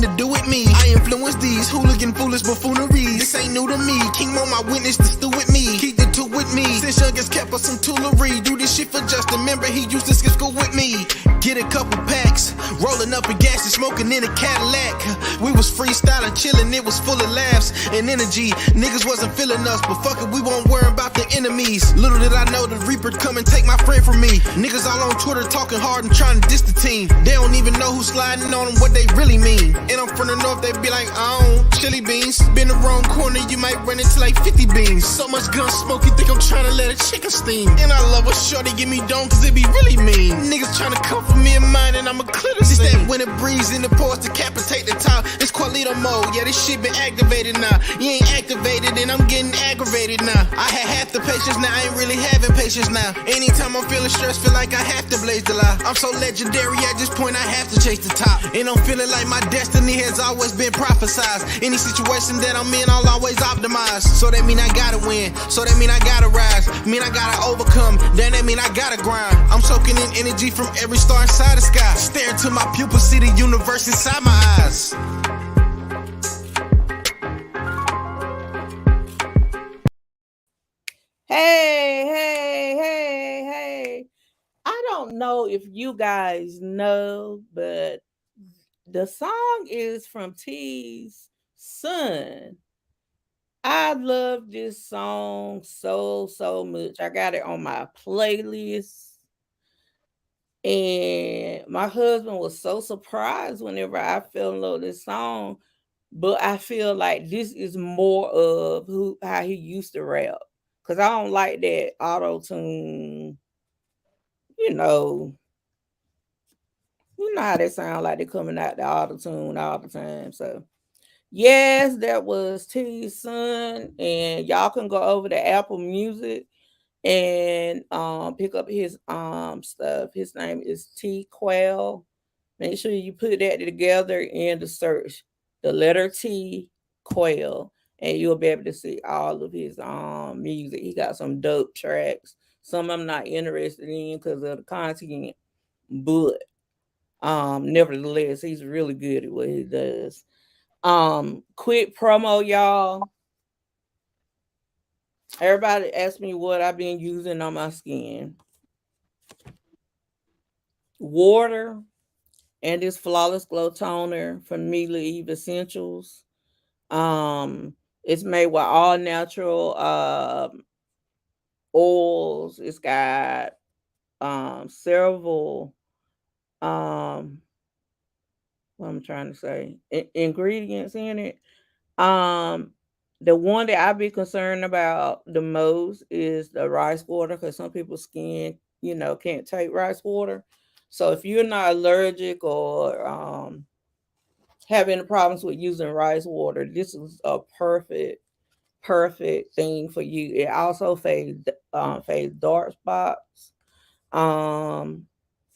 to do with me. I influence these hooligan foolish buffooneries. This ain't new to me. King Mo my witness to stew with me. Keep the two with me. Since youngest kept us some toolery. Do this shit for Justin. Remember he used to skip school with me. Get a couple packs, rolling up a gas and smoking in a Cadillac. We was freestyling, chilling, it was full of laughs and energy. Niggas wasn't feeling us, but fuck it, we won't worry about the enemies. Little did I know the Reaper come and take my friend from me. Niggas all on Twitter talking hard and trying to diss the team. They don't even know who's sliding on them, what they really mean. And I'm from the north, they be like, oh, chili beans. Been the wrong corner, you might run into like 50 beans. So much gun smoke, you think I'm trying to let a chicken steam. And I love a shorty give me dome, cause it be really mean. Niggas trying to come for me and mine, and I'ma clear the scene. That when it breeze in the pores, decapitate the top. It's Qualito mode, yeah, this shit been activated now. You ain't activated, and I'm getting aggravated now. I had half the patience, now I ain't really having patience now. Anytime I'm feeling stressed, feel like I have to blaze the lie. I'm so legendary, at this point I have to chase the top. And I'm feeling like my destiny has always been prophesized. Any situation that I'm in, I'll always optimize. So that mean I gotta win, so that mean I gotta rise. Mean I gotta overcome, then that mean I gotta grind. I'm soaking in energy from every star inside the sky. Stare into my pupils, see the universe inside my eyes. Hey. I don't know if you guys know, but the song is from T's son. I love this song so much. I got it on my playlist. And my husband was so surprised whenever I fell in love with this song. But I feel like this is more of how he used to rap. Because I don't like that auto-tune, you know how they sound like they're coming out the auto-tune all the time. So, yes, that was T's son. And y'all can go over to Apple Music and pick up his stuff. His name is T Quell. Make sure you put that together in the search, the letter T Quell, and you'll be able to see all of his music. He got some dope tracks. Some I'm not interested in because of the content, but nevertheless, he's really good at what he does. Quick promo, y'all. Everybody asked me what I've been using on my skin. Water and this Flawless Glow Toner from Mila Eve Essentials. It's made with all natural oils. It's got several what I'm trying to say ingredients in it. The one that I be concerned about the most is the rice water, because some people's skin, can't take rice water. So if you're not allergic or have any problems with using rice water, this is a perfect thing for you. It also fades dark spots. And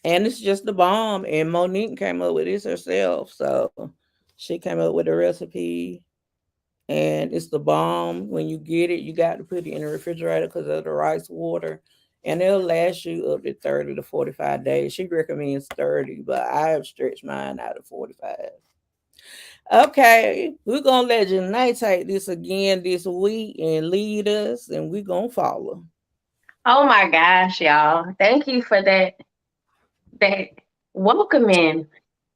it's just the bomb. And Monique came up with this herself. So she came up with a recipe. And it's the bomb. When you get it, you got to put it in the refrigerator because of the rice water. And it'll last you up to 30 to 45 days. She recommends 30, but I have stretched mine out to 45. Okay, we're going to let Janae take this again this week and lead us, and we're going to follow. Oh my gosh, y'all. Thank you for that welcoming,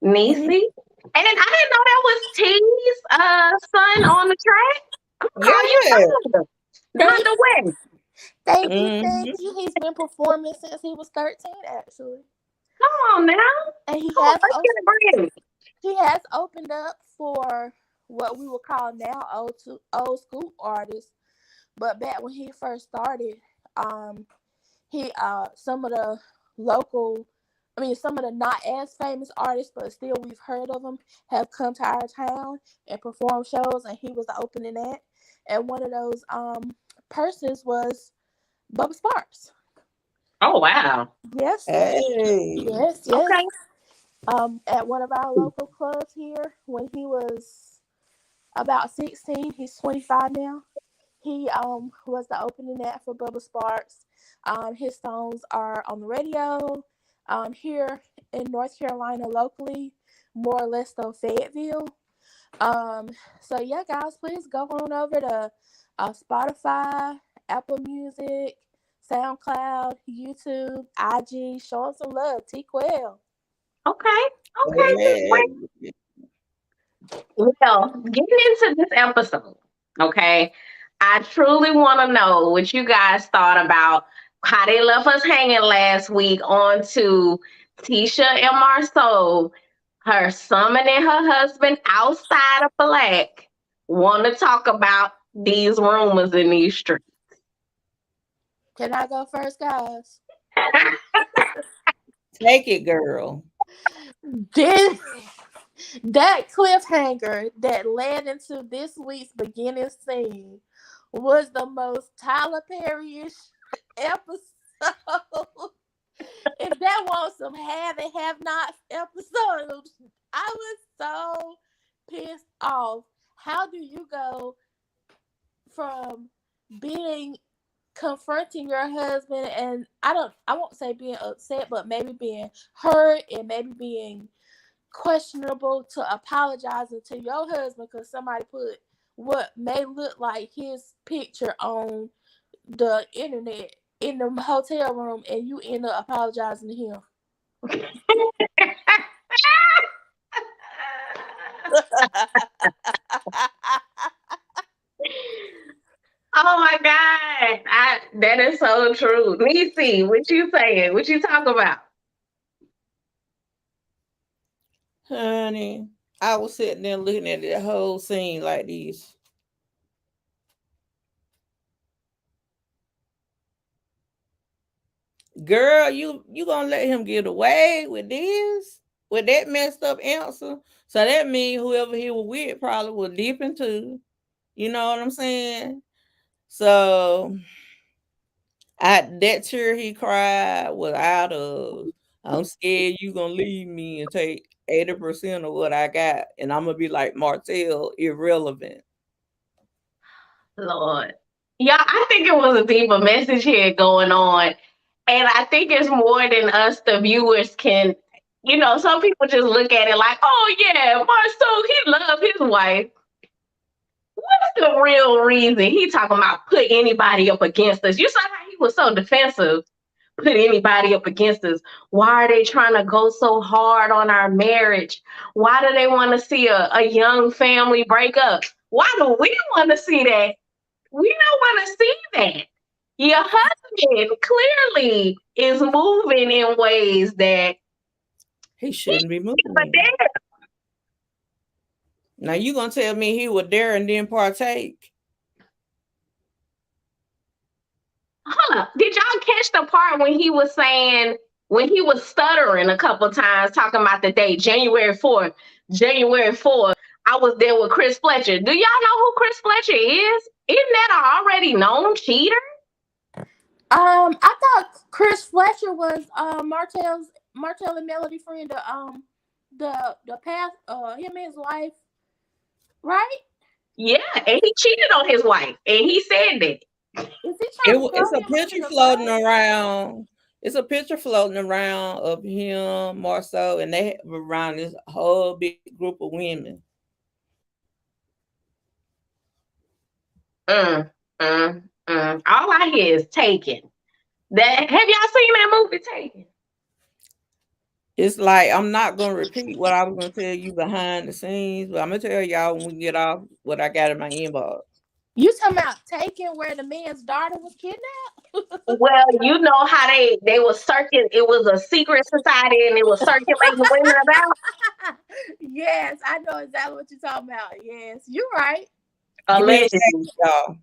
Niecy. And I didn't know that was T's son on the track. I'm gonna call you Donda West. Thank you. He's been performing since he was 13, actually. Come on now. And he has opened up for what we would call now old school artists. But back when he first started, some of the not as famous artists, but still we've heard of them, have come to our town and performed shows, and he was the opening act. And one of those persons was Bubba Sparks. Oh wow! Yes. Hey. Yes. Okay. At one of our local clubs here, when he was about 16, he's 25 now. He was the opening act for Bubba Sparks. His songs are on the radio. Here in North Carolina locally, more or less though Fayetteville. So yeah, guys, please go on over to Spotify, Apple Music, SoundCloud, YouTube, IG. Show them some love. T-Quell. Okay. Yeah. Well, getting into this episode, okay, I truly want to know what you guys thought about how they left us hanging last week on to Tisha and Marceau, her summoning her husband outside of Black. Want to talk about these rumors in these streets. Can I go first, guys? Take it, girl. Then that cliffhanger that led into this week's beginning scene was the most Tyler Perry-ish episode. If that was some have and have not episodes, I was so pissed off. How do you go from being confronting your husband and I won't say being upset, but maybe being hurt and maybe being questionable to apologizing to your husband because somebody put what may look like his picture on the internet in the hotel room and you end up apologizing to him. Oh my God. That is so true. Niecy, what you saying? What you talk about? Honey, I was sitting there looking at the whole scene like this. Girl, you gonna let him get away with this? With that messed up answer? So that means whoever he was with probably was deep into. You know what I'm saying? So that tear he cried was out of I'm scared you gonna leave me and take 80% of what I got, and I'm gonna be like Martell, irrelevant. Lord. Yeah, I think it was a deeper message here going on. And I think it's more than us, the viewers, can, some people just look at it like, oh, yeah, Marceau, he loved his wife. What's the real reason he talking about put anybody up against us? You saw how he was so defensive, put anybody up against us. Why are they trying to go so hard on our marriage? Why do they want to see a young family break up? Why do we want to see that? We don't want to see that. Your husband clearly is moving in ways that He shouldn't be moving. but there. Now you gonna tell me he was there and didn't partake? Hold up. Did y'all catch the part when he was stuttering a couple times talking about the date, January 4th, I was there with Chris Fletcher. Do y'all know who Chris Fletcher is? Isn't that an already known cheater? I thought Chris Fletcher was Martell and Melody friend. The past him and his wife, right? Yeah, and he cheated on his wife, and he said that. It's a picture floating around. It's a picture floating around of him, Marceau, and they have around this whole big group of women. All I hear is Taken. Have y'all seen that movie Taken? It's like I'm not gonna repeat what I was gonna tell you behind the scenes, but I'm gonna tell y'all when we get off what I got in my inbox. You talking about Taken where the man's daughter was kidnapped? Well, you know how they were circulating. It was a secret society, and it was circulating women about. Yes, I know exactly what you're talking about. Yes, you're right. Allegedly, y'all.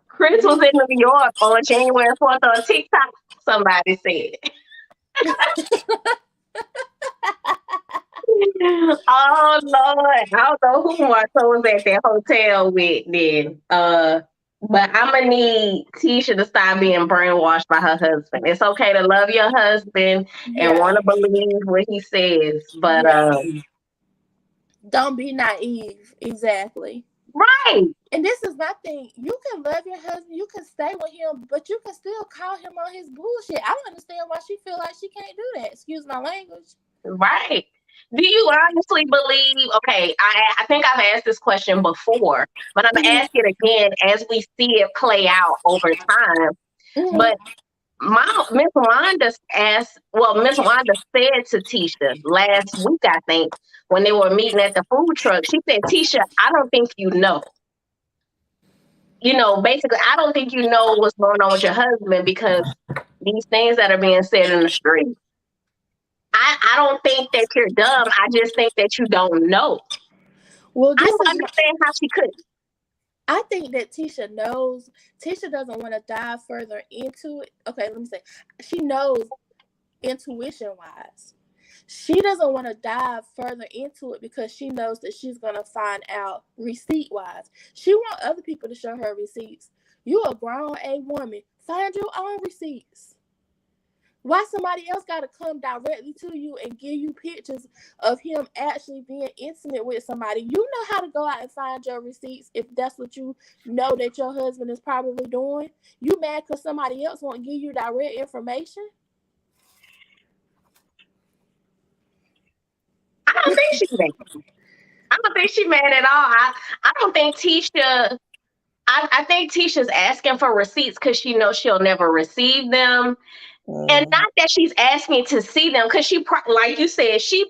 Chris was in New York on January 4th on TikTok. Somebody said. Oh Lord, I don't know who Marceau was at that hotel with then. But I'm gonna need Tisha to stop being brainwashed by her husband. It's okay to love your husband and want to believe what he says, but don't be naive. Exactly. Right. And this is my thing. You can love your husband, you can stay with him, but you can still call him on his bullshit. I don't understand why she feel like she can't do that. Excuse my language. Right. Do you honestly believe? Okay, I think I've asked this question before, but I'm gonna ask it again as we see it play out over time. But Miss Wanda asked, well, Miss Wanda said to Tisha last week, I think, when they were meeting at the food truck, she said, Tisha, I don't think you know. You know, basically, I don't think you know what's going on with your husband because these things that are being said in the street. I don't think that you're dumb. I just think that you don't know. Well, I this don't is understand how she couldn't. I think that Tisha knows. Tisha doesn't want to dive further into it. Okay, let me say. She knows intuition wise. She doesn't want to dive further into it because she knows that she's going to find out receipt wise. She wants other people to show her receipts. You a grown A woman. Find your own receipts. Why somebody else got to come directly to you and give you pictures of him actually being intimate with somebody? You know how to go out and find your receipts if that's what you know that your husband is probably doing. You mad because somebody else won't give you direct information? I don't think she's mad. I don't think she's mad at all. I don't think Tisha. I think Tisha's asking for receipts because she knows she'll never receive them. And not that she's asking to see them, because like you said, she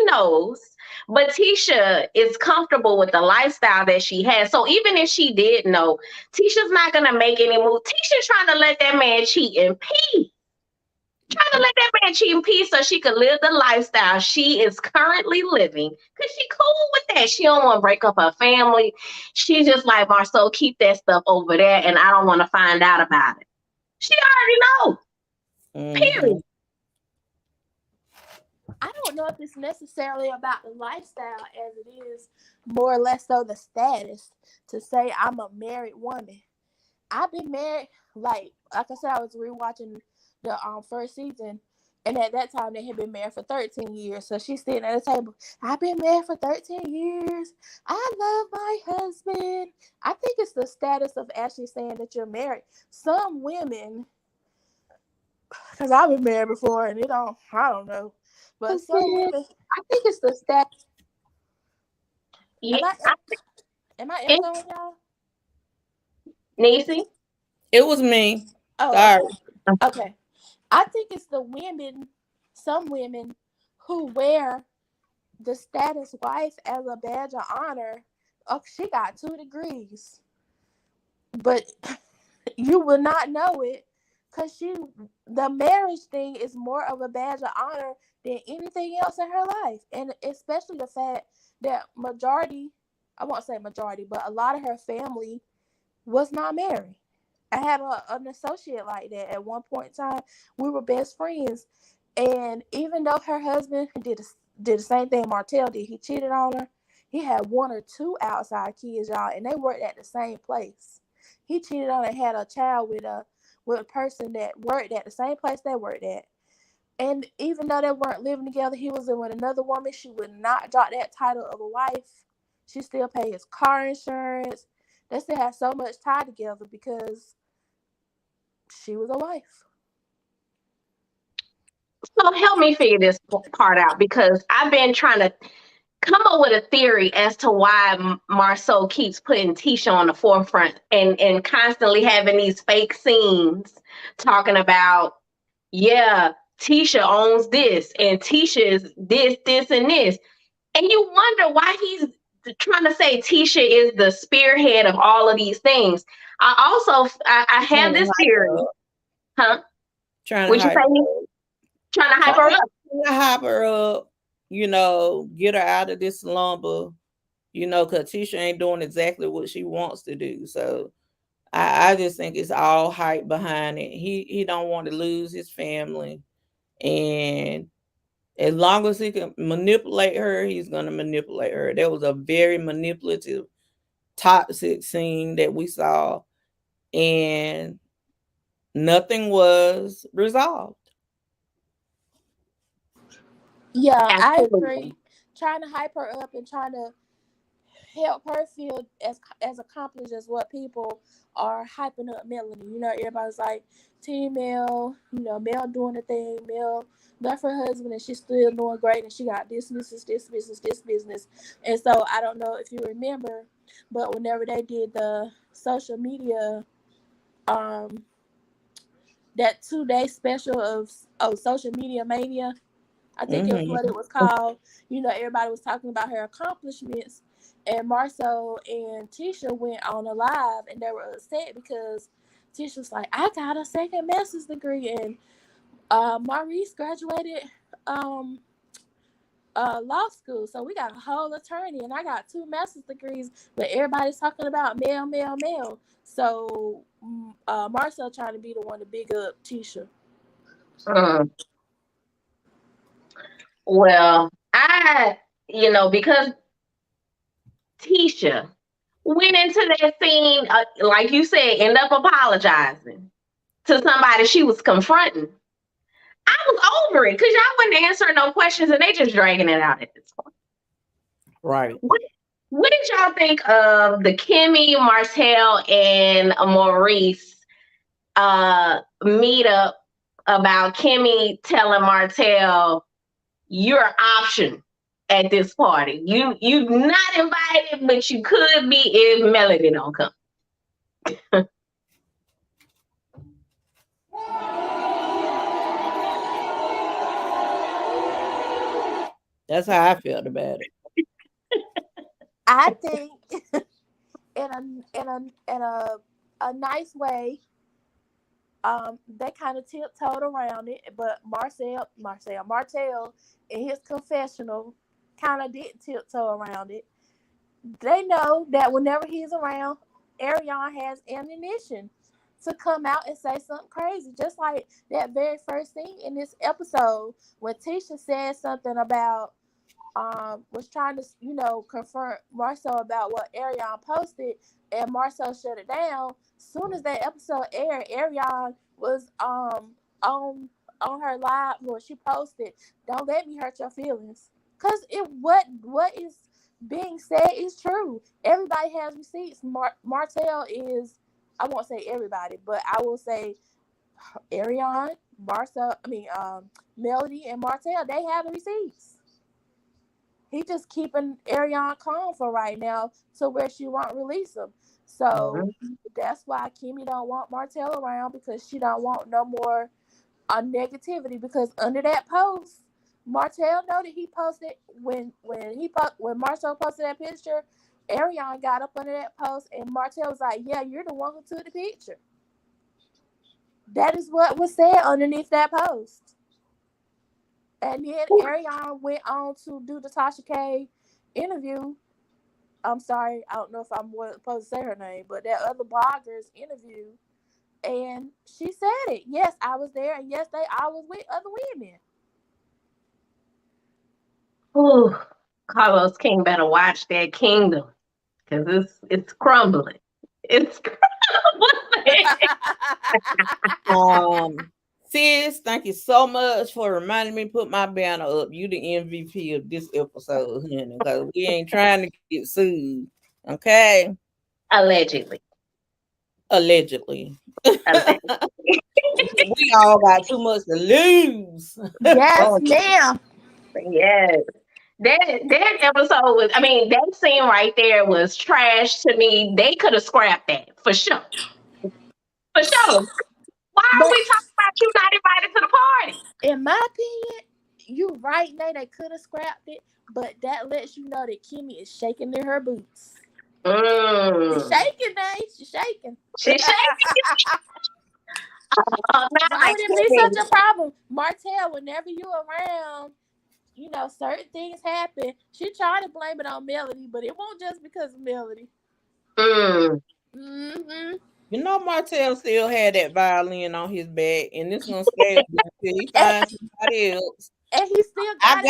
knows. But Tisha is comfortable with the lifestyle that she has. So even if she did know, Tisha's not gonna make any move. Tisha's trying to let that man cheat in peace. Trying to let that man cheat in peace so she could live the lifestyle she is currently living. Cause she cool with that. She don't want to break up her family. She's just like, Marceau, keep that stuff over there, and I don't want to find out about it. She already knows. Period. I don't know if it's necessarily about the lifestyle as it is more or less so the status to say I'm a married woman. I've been married, like I said, I was rewatching the first season, and at that time they had been married for 13 years. So she's sitting at the table. I've been married for 13 years. I love my husband. I think it's the status of actually saying that you're married. Some women, because I've been married before, and I don't know. But some women, I think it's the status. Yeah, Am I echoing y'all? Niecy? It was me. Oh, Sorry. Okay. I think it's the women, some women who wear the status wife as a badge of honor. Oh, she got 2 degrees. But you will not know it because the marriage thing is more of a badge of honor than anything else in her life. And especially the fact that I won't say majority, but a lot of her family was not married. I had an associate like that at one point in time. We were best friends. And even though her husband did the same thing Martell did, he cheated on her. He had 1 or 2 outside kids, y'all, and they worked at the same place. He cheated on and had a child with a person that worked at the same place they worked at. And even though they weren't living together, he was with another woman. She would not drop that title of a wife. She still paid his car insurance. They still had so much tied together because she was a wife. So help me figure this part out, because I've been trying to come up with a theory as to why Marceau keeps putting Tisha on the forefront and constantly having these fake scenes talking about, yeah, Tisha owns this and Tisha is this, and this. And you wonder why he's trying to say Tisha is the spearhead of all of these things. I have this theory. Huh? Trying Would to you say trying to hype her up? Hype her up, get her out of this slumber, because Tisha ain't doing exactly what she wants to do. So I just think it's all hype behind it. He don't want to lose his family. And as long as he can manipulate her, he's going to manipulate her. There was a very manipulative, toxic scene that we saw, and nothing was resolved. Yeah, Absolutely. I agree. Trying to hype her up and trying to help her feel as accomplished as what people are hyping up Melanie. You know, everybody's like, Team Mel, you know, Mel doing the thing, Mel left her husband and she's still doing great and she got this business. And so I don't know if you remember, but whenever they did the social media, that 2-day special of social media mania, I think it was what it was called. You know, everybody was talking about her accomplishments, and Marcel and Tisha went on a live, and they were upset because Tisha was like, "I got a second master's degree," and Maurice graduated law school, so we got a whole attorney, and I got 2 master's degrees, but everybody's talking about Mel. So Marcel trying to be the one to big up Tisha. Well, because Tisha went into that scene, like you said, end up apologizing to somebody she was confronting. I was over it because y'all wouldn't answer no questions and they just dragging it out at this point. Right. What did y'all think of the Kimmy, Martell, and Maurice meetup about Kimmy telling Martell, "You're an option at this party. You're not invited, but you could be if Melody don't come." That's how I felt about it. I think in a nice way, they kind of tiptoed around it, but Martell in his confessional kind of did tiptoe around it. They know that whenever he's around, Ariane has ammunition to come out and say something crazy. Just like that very first thing in this episode when Tisha said something about was trying to, confront Marcel about what Ariane posted, and Marcel shut it down. Soon as that episode aired, Ariane was on her live where she posted, "Don't let me hurt your feelings," because what is being said is true. Everybody has receipts. Martell is, I won't say everybody, but I will say Ariane, Melody, and Martell. They have the receipts. He just keeping Ariane calm for right now to where she won't release him. So that's why Kimmy don't want Martell around, because she don't want no more negativity. Because under that post, Martell know that he posted when Marcel posted that picture, Ariane got up under that post and Martell was like, "Yeah, you're the one who took the picture." That is what was said underneath that post. And then Ariane went on to do the Tasha K interview. I'm sorry, I don't know if I'm supposed to say her name, but that other blogger's interview. And she said it. Yes, I was there, and yes, I was with other women. Ooh, Carlos King better watch that kingdom, because it's crumbling. It's crumbling. Sis, thank you so much for reminding me to put my banner up. You the MVP of this episode, honey, because we ain't trying to get sued. Okay? Allegedly. We all got too much to lose. Yes, ma'am. Yes. That episode was, that scene right there was trash to me. They could have scrapped that for sure. For sure. Why are we talking about you not invited to the party? In my opinion, you're right, Nate. They could have scrapped it, but that lets you know that Kimmy is shaking in her boots. She's shaking, Nate. She's shaking. She's shaking. Why would it be such a problem? Martell, whenever you're around, certain things happen. She tried to blame it on Melody, but it won't just because of Melody. Martell still had that violin on his back, and this gonna stay until he finds somebody else. And he still got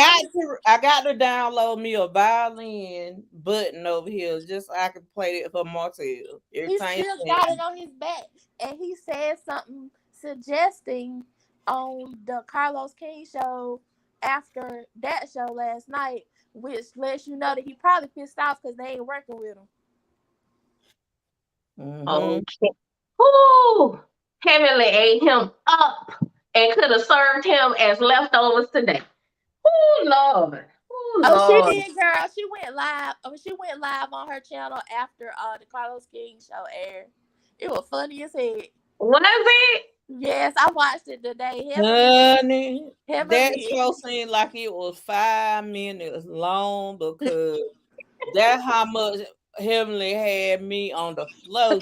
I got to download me a violin button over here just so I can play it for Martell. He still got it on his back, and he said something suggesting on the Carlos King show after that show last night which lets you know that he probably pissed off because they ain't working with him. Okay. Whoo! Heavenly ate him up and could have served him as leftovers today. Oh Lord. Oh Oh, she Lord. did, girl. She went live. She went live on her channel after the Carlos King show aired. It was funny as heck. Was it? Yes, I watched it today. Honey, that Heavenly. show seemed like it was 5 minutes long because that's how much Heavenly had me on the floor.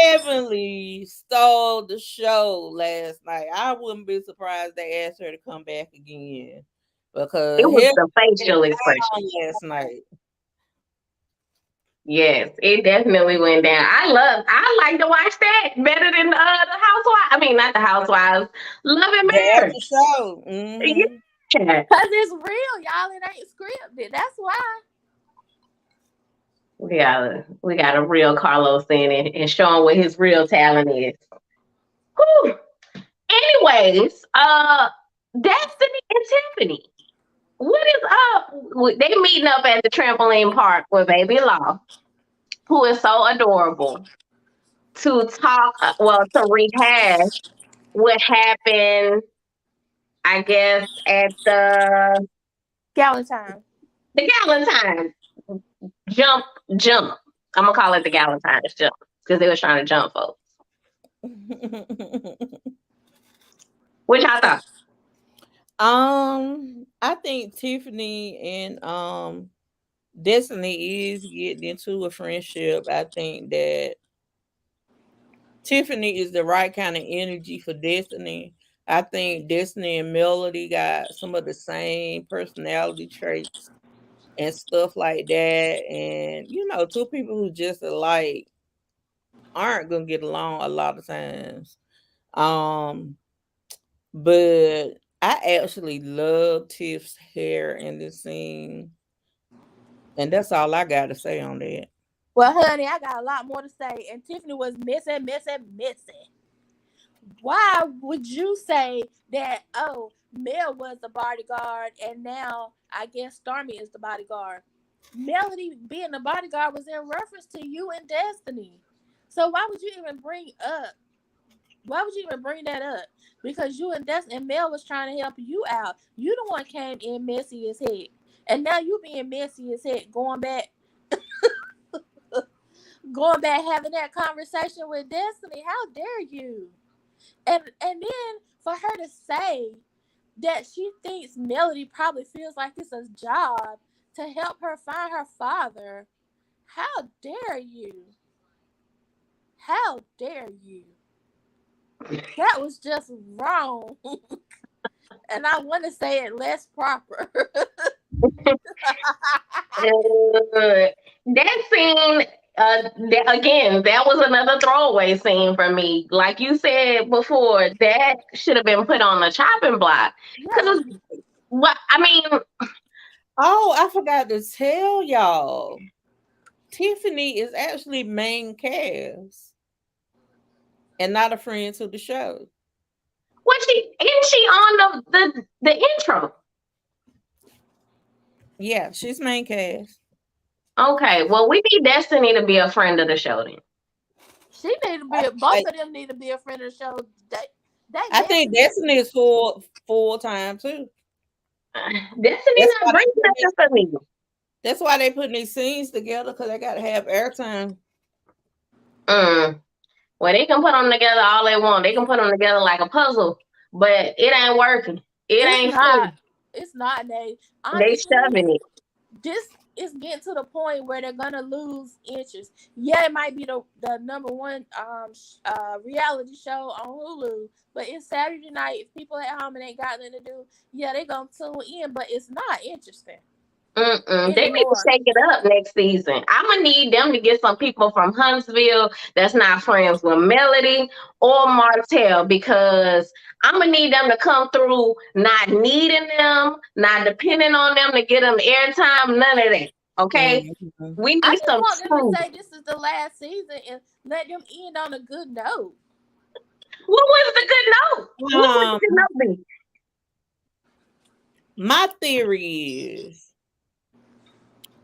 Heavenly stole the show last night. I wouldn't be surprised they asked her to come back again because It was the Heavenly facial went expression. down last night. Yes, it definitely went down. I like to watch that better than the Housewives. I mean, not the Housewives. Love and The Marriage. other show. Mm-hmm. Yeah. Because it's real, y'all. It ain't scripted. That's why. We got a real Carlos in it and show him what his real talent is. Whew. Anyways, Destiny and Tiffany. What is up? They meeting up at the trampoline park with baby Lamh, who is so adorable, to talk, to rehash what happened, I guess, at Galentine. the Galentine jump. I'm gonna call it the Galentine's jump because they was trying to jump folks. Which I thought. I think Tiffany and Destiny is getting into a friendship. I think that Tiffany is the right kind of energy for Destiny. I think Destiny and Melody got some of the same personality traits and stuff like that. And two people who just alike aren't gonna get along a lot of times. But I actually love Tiff's hair in this scene. And that's all I got to say on that. Well, honey, I got a lot more to say. And Tiffany was missing. Why would you say that, oh, Mel was the bodyguard and now I guess Stormy is the bodyguard? Melody being the bodyguard was in reference to you and Destiny. So why would you even bring that up? Because you and Destiny and Mel was trying to help you out. You the one came in messy as heck. And now you being messy as heck, going back having that conversation with Destiny. How dare you? And then for her to say that she thinks Melody probably feels like it's a job to help her find her father. How dare you? How dare you? That was just wrong. And I want to say it less proper. That scene, that was another throwaway scene for me. Like you said before, that should have been put on the chopping block. Because Oh, I forgot to tell y'all. Tiffany is actually main cast and not a friend to the show. Isn't she on the intro? Yeah, she's main cast. Okay, well, we need Destiny to be a friend of the show then. She need to be. Both of them need to be a friend of the show. I think Destiny is full time too. Destiny's not bringing nothing for me. That's why they putting these scenes together because they got to have airtime. Well, they can put them together all they want. They can put them together like a puzzle, but it ain't working. It's not. They shoving it. This is getting to the point where they're gonna lose interest. Yeah, it might be the number one reality show on Hulu, but it's Saturday night. If people at home and ain't got nothing to do, yeah, they gonna tune in, but it's not interesting. They need to shake it up next season. I'm gonna need them to get some people from Huntsville that's not friends with Melody or Martell, because I'm gonna need them to come through, not needing them, not depending on them to get them airtime, none of that. Okay, we need some. I just want them to say this is the last season and let them end on a good note. What was the good note? What was the good note? My theory is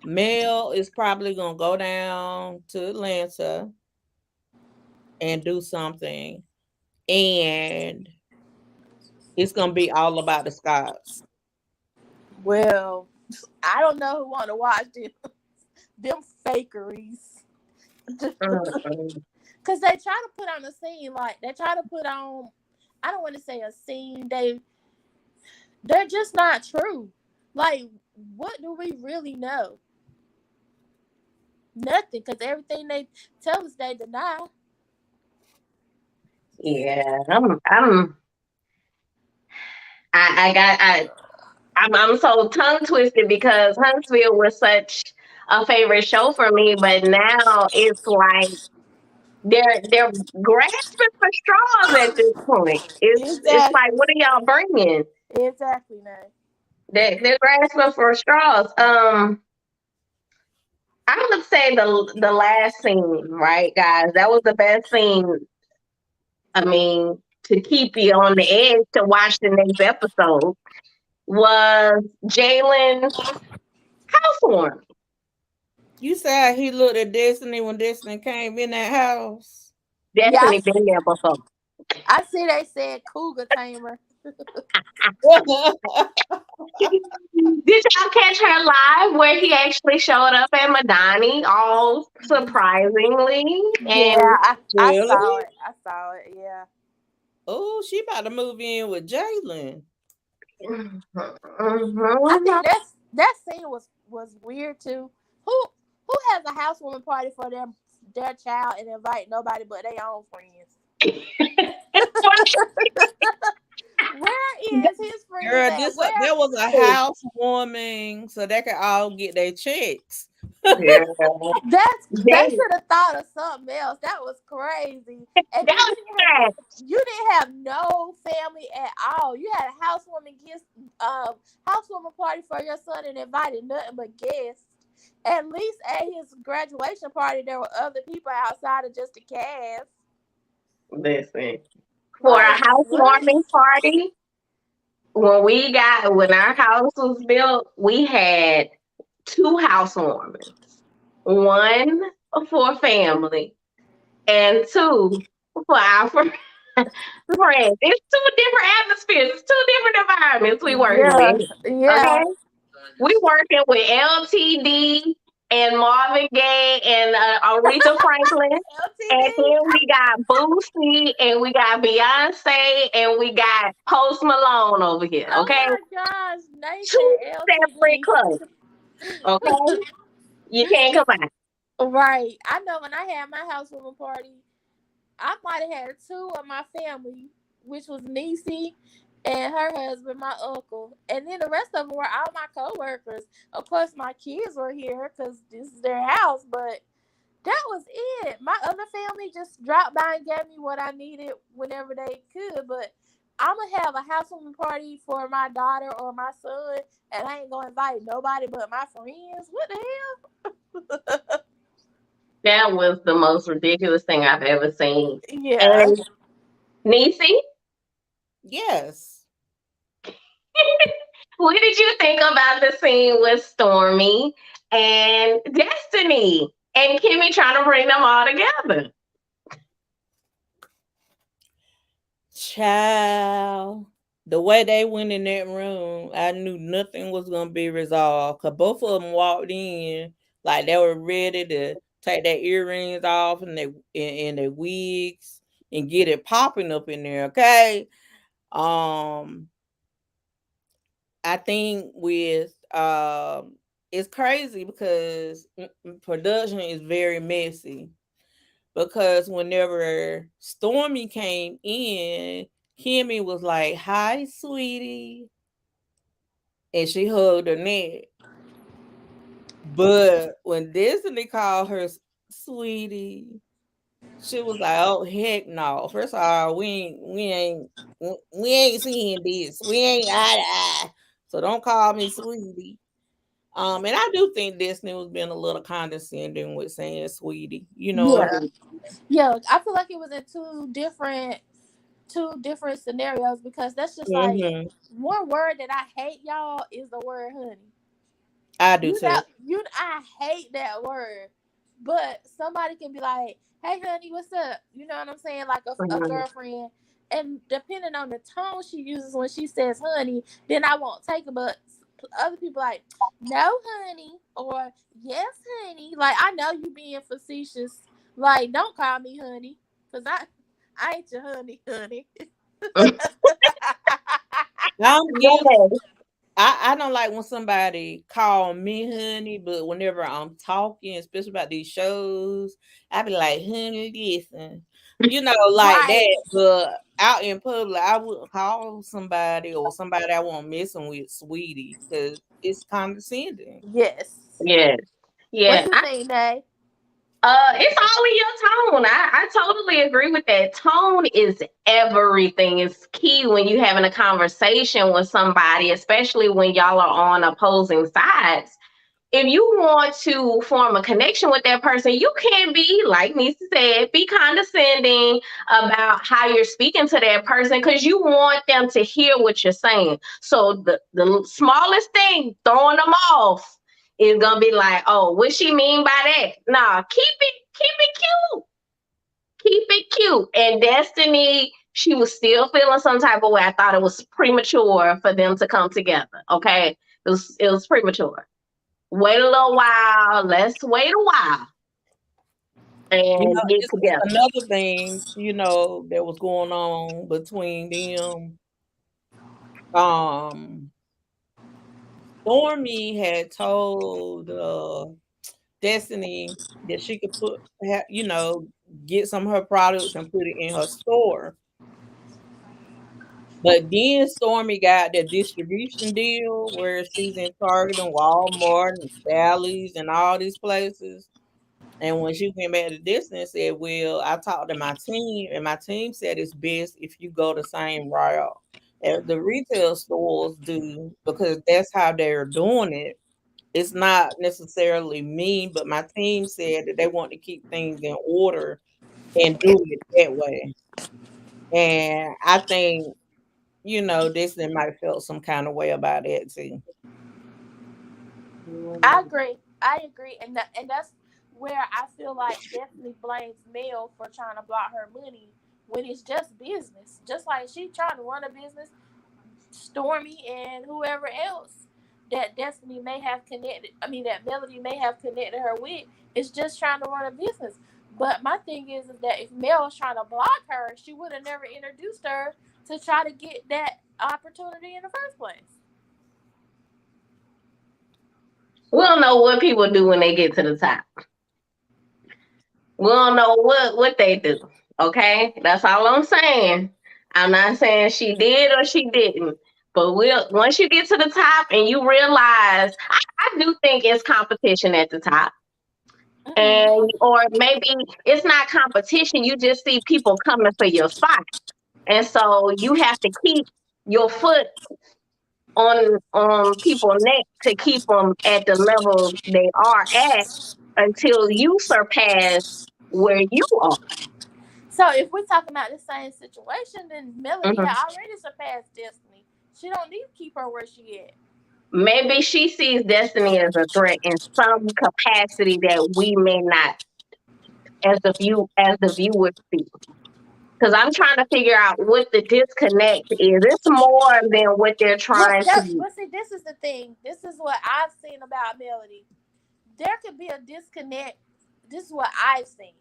Mel is probably gonna go down to Atlanta and do something, and it's gonna be all about the Scots. Well, I don't know who want to watch them fakeries. Mm-mm. Because they try to put on a scene, like they try to put on, I don't want to say a scene, they're just not true. Like, what do we really know? Nothing, because everything they tell us they deny. Yeah, I got I'm so tongue twisted because Huntsville was such a favorite show for me, but now it's like they're grasping for straws at this point. It's like, Exactly. what are y'all bringing? Exactly, no. They're grasping for straws. I would say the last scene, right, guys? That was the best scene. I mean, to keep you on the edge to watch the next episode was Jalen's housewarming. You said he looked at Destiny when Destiny came in that house. Yeah, Definitely been there before. I see they said cougar tamer. Did y'all catch her live where he actually showed up at Madani all surprisingly? Yeah, And I saw Really? it. I saw it, yeah. Oh, she about to move in with Jalen. I Mhm. think that scene was weird too. Who has a housewarming party for their child and invite nobody but their own friends? Where is his friends Girl, at? there Where was a housewarming so they could all get their checks. Yeah. they They- should have thought of something else. That was crazy. And then that was you didn't have no family at all. You had a housewarming party for your son and invited nothing but guests. At least at his graduation party, there were other people outside of just the cast. listen, for a Like what? housewarming party, when our house was built, we had two housewarmings. One for family and two for our friends. It's two different atmospheres. It's two different environments we working Yeah, with. yeah. Okay, we working with LTD and Marvin Gaye and Aretha Franklin. And LTD. then we got Boosie and we got Beyonce and we got Post Malone over here. Oh Okay, my gosh, two Nathan separate LTD. clubs. Okay, you can't combine. Right. I know when I had my housewarming party, I might have had two of my family, which was Niecy and her husband, my uncle. And then the rest of them were all my coworkers. Of course, my kids were here because this is their house, but that was it. My other family just dropped by and gave me what I needed whenever they could. But I'm going to have a housewarming party for my daughter or my son, and I ain't going to invite nobody but my friends. What the hell? That was the most ridiculous thing I've ever seen. Yeah. And Niecy, Yes. what did you think about the scene with Stormy and Destiny and Kimmy trying to bring them all together? Child. The way they went in that room, I knew nothing was gonna be resolved. Cause both of them walked in like they were ready to take their earrings off and their wigs and get it popping up in there. Okay. I think with it's crazy because production is very messy. Because whenever Stormy came in, Kimmy was like, "Hi, sweetie," and she hugged her neck. But when Disney called her sweetie, she was like, "Oh heck no! First of all, we ain't seeing this. We ain't eye to eye. So don't call me sweetie." And I do think Disney was being a little condescending with saying sweetie. You know, Yeah. Yeah. I feel like it was in two different two different scenarios because that's just like Mm-hmm. one word that I hate, y'all, is the word honey. I do too. I hate that word. But somebody can be like, "Hey, honey, what's up?" You know what I'm saying? Like a Mhm. girlfriend. And depending on the tone she uses when she says honey, then I won't take it. But other people like, "No, honey," or "Yes, honey." Like, I know you being facetious. Like, don't call me honey, cause I ain't your honey, honey. I'm guilty. Yes. I don't like when somebody call me honey, but whenever I'm talking, especially about these shows, I be like, honey, listen. Like Right. that. But out in public, I wouldn't call somebody or somebody I want messing with sweetie because it's condescending. Yes. Yes. What Yeah. you think, Nay? It's all in your tone. I totally agree with that. Tone is everything. It's key when you having a conversation with somebody, especially when y'all are on opposing sides. If you want to form a connection with that person, you can be, like Nisa said, be condescending about how you're speaking to that person because you want them to hear what you're saying. So the smallest thing, throwing them off, is gonna be like, oh, what she mean by that? Nah, keep it cute. Keep it cute. And Destiny, she was still feeling some type of way. I thought it was premature for them to come together. Okay. It was premature. Wait a little while. Let's wait a while and get It's together. another thing, that was going on between them. Um, Stormy had told Destiny that she could get some of her products and put it in her store. But then Stormy got the distribution deal where she's in Target and Walmart and Sally's and all these places. And when she went back to Disney and said, well, I talked to my team, and my team said it's best if you go the same route as the retail stores do, because that's how they're doing it. It's not necessarily me, but my team said that they want to keep things in order and do it that way. And I think, Disney might have felt some kind of way about that too. I Mhm. agree. I agree, and that's where I feel like Destiny blames Mel for trying to block her money when it's just business. Just like she trying to run a business, Stormy and whoever else that Destiny may have connected. I mean, that Melody may have connected her with is just trying to run a business. But my thing is that if Mel was trying to block her, she would have never introduced her to try to get that opportunity in the first place. We don't know what people do when they get to the top. We don't know what they do. Okay, that's all I'm saying. I'm not saying she did or she didn't. But once you get to the top and you realize, I do think it's competition at the top. Mm-hmm. And or maybe it's not competition, you just see people coming for your spot. And so you have to keep your foot on people's neck to keep them at the level they are at until you surpass where you are. So if we're talking about the same situation, then Melody Mhm. had already surpassed Destiny. She don't need to keep her where she at. Maybe she sees Destiny as a threat in some capacity that we may not, as the viewer see. Because I'm trying to figure out what the disconnect is. It's more than what they're Well, trying to. but see, this is the thing. This is what I've seen about Melody. There could be a disconnect. This is what I've seen.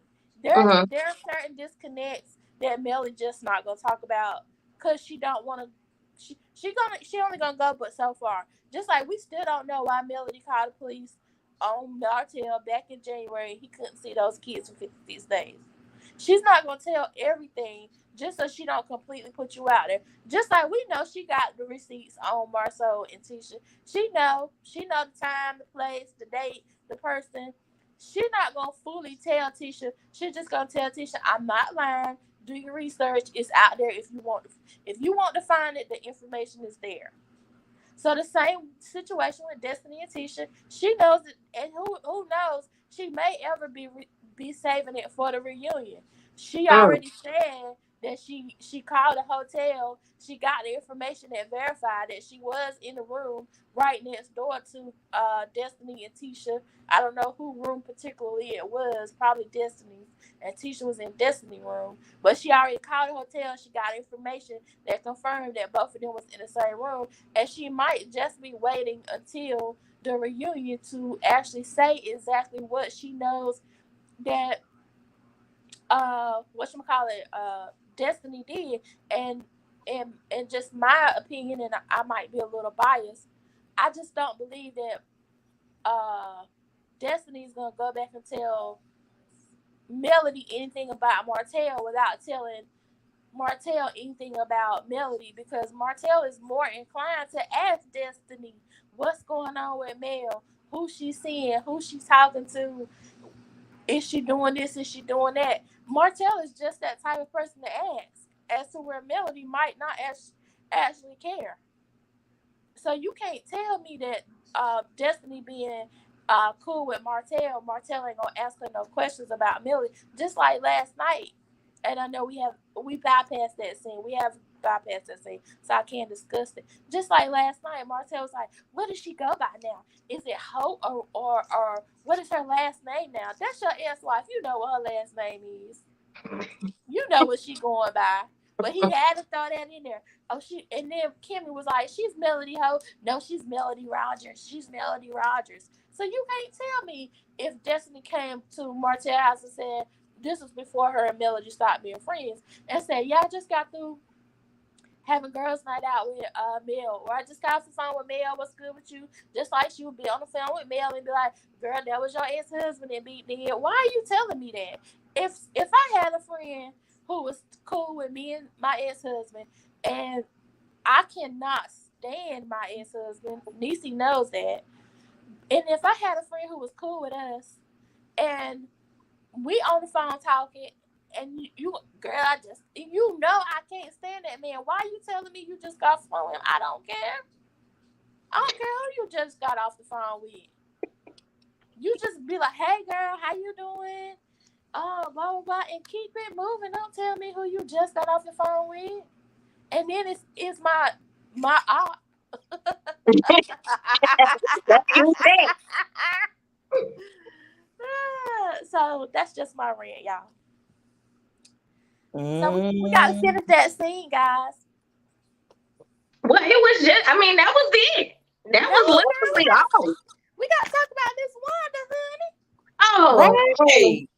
Mhm. There are certain disconnects that Melly just not gonna talk about because she don't want to. She only gonna go but so far. Just like we still don't know why Melody called the police on Martell back in January. He couldn't see those kids for 56 days. She's not gonna tell everything just so she don't completely put you out there. Just like we know she got the receipts on Marceau and Tisha. She know the time, the place, the date, the person. She's not gonna fully tell Tisha. She's just gonna tell Tisha, I'm not lying. Do your research. It's out there if you want. If you want to find it, the information is there. So the same situation with Destiny and Tisha, she knows it, and who knows, she may ever be saving it for the reunion. She Mm. already said that she called the hotel. She got the information that verified that she was in the room right next door to Destiny and Tisha. I don't know who room particularly it was, probably Destiny's, and Tisha was in Destiny room. But she already called the hotel. She got information that confirmed that both of them was in the same room, and she might just be waiting until the reunion to actually say exactly what she knows that Destiny did. And just my opinion, and I might be a little biased, I just don't believe that Destiny's gonna go back and tell Melody anything about Martell without telling Martell anything about Melody, because Martell is more inclined to ask Destiny what's going on with Mel, who she's seeing, who she's talking to, is she doing this, is she doing that. Martell is just that type of person to ask, as to where Melody might not actually care. So you can't tell me that Destiny being cool with Martell ain't gonna ask her no questions about Millie. Just like last night, and I know we bypassed that scene. We have bypassed that scene, so I can't discuss it. Just like last night, Martell was like, "What does she go by now? Is it Hope or what is her last name now?" That's your ex-wife. You know what her last name is. You know what she going by. But he had to throw that in there. And then Kimmy was like, "She's Melody Ho." No, she's Melody Rogers. She's Melody Rogers. So you can't tell me if Destiny came to Martell house and said, this was before her and Melody stopped being friends, and said, "Yeah, I just got through having girls' night out with Mel," or "I just got off the phone with Mel. What's good with you?" Just like she would be on the phone with Mel and be like, "Girl, that was your ex-husband and beat me. Why are you telling me that?" If I had a friend who was cool with me and my ex-husband, and I cannot stand my ex-husband, Niecy knows that. And if I had a friend who was cool with us, and we on the phone talking, and you girl, I can't stand that man. Why are you telling me you just got off the phone with him? I don't care. I don't care who you just got off the phone with. You just be like, "Hey girl, how you doing? Blah blah blah," and keep it moving. Don't tell me who you just got off the phone with. And then it's my aunt. So that's just my rant, y'all. So we got to finish that scene, guys. Well, it was just, I mean, that was it. That was literally all. We got to talk about this Wanda, honey. Oh, Right.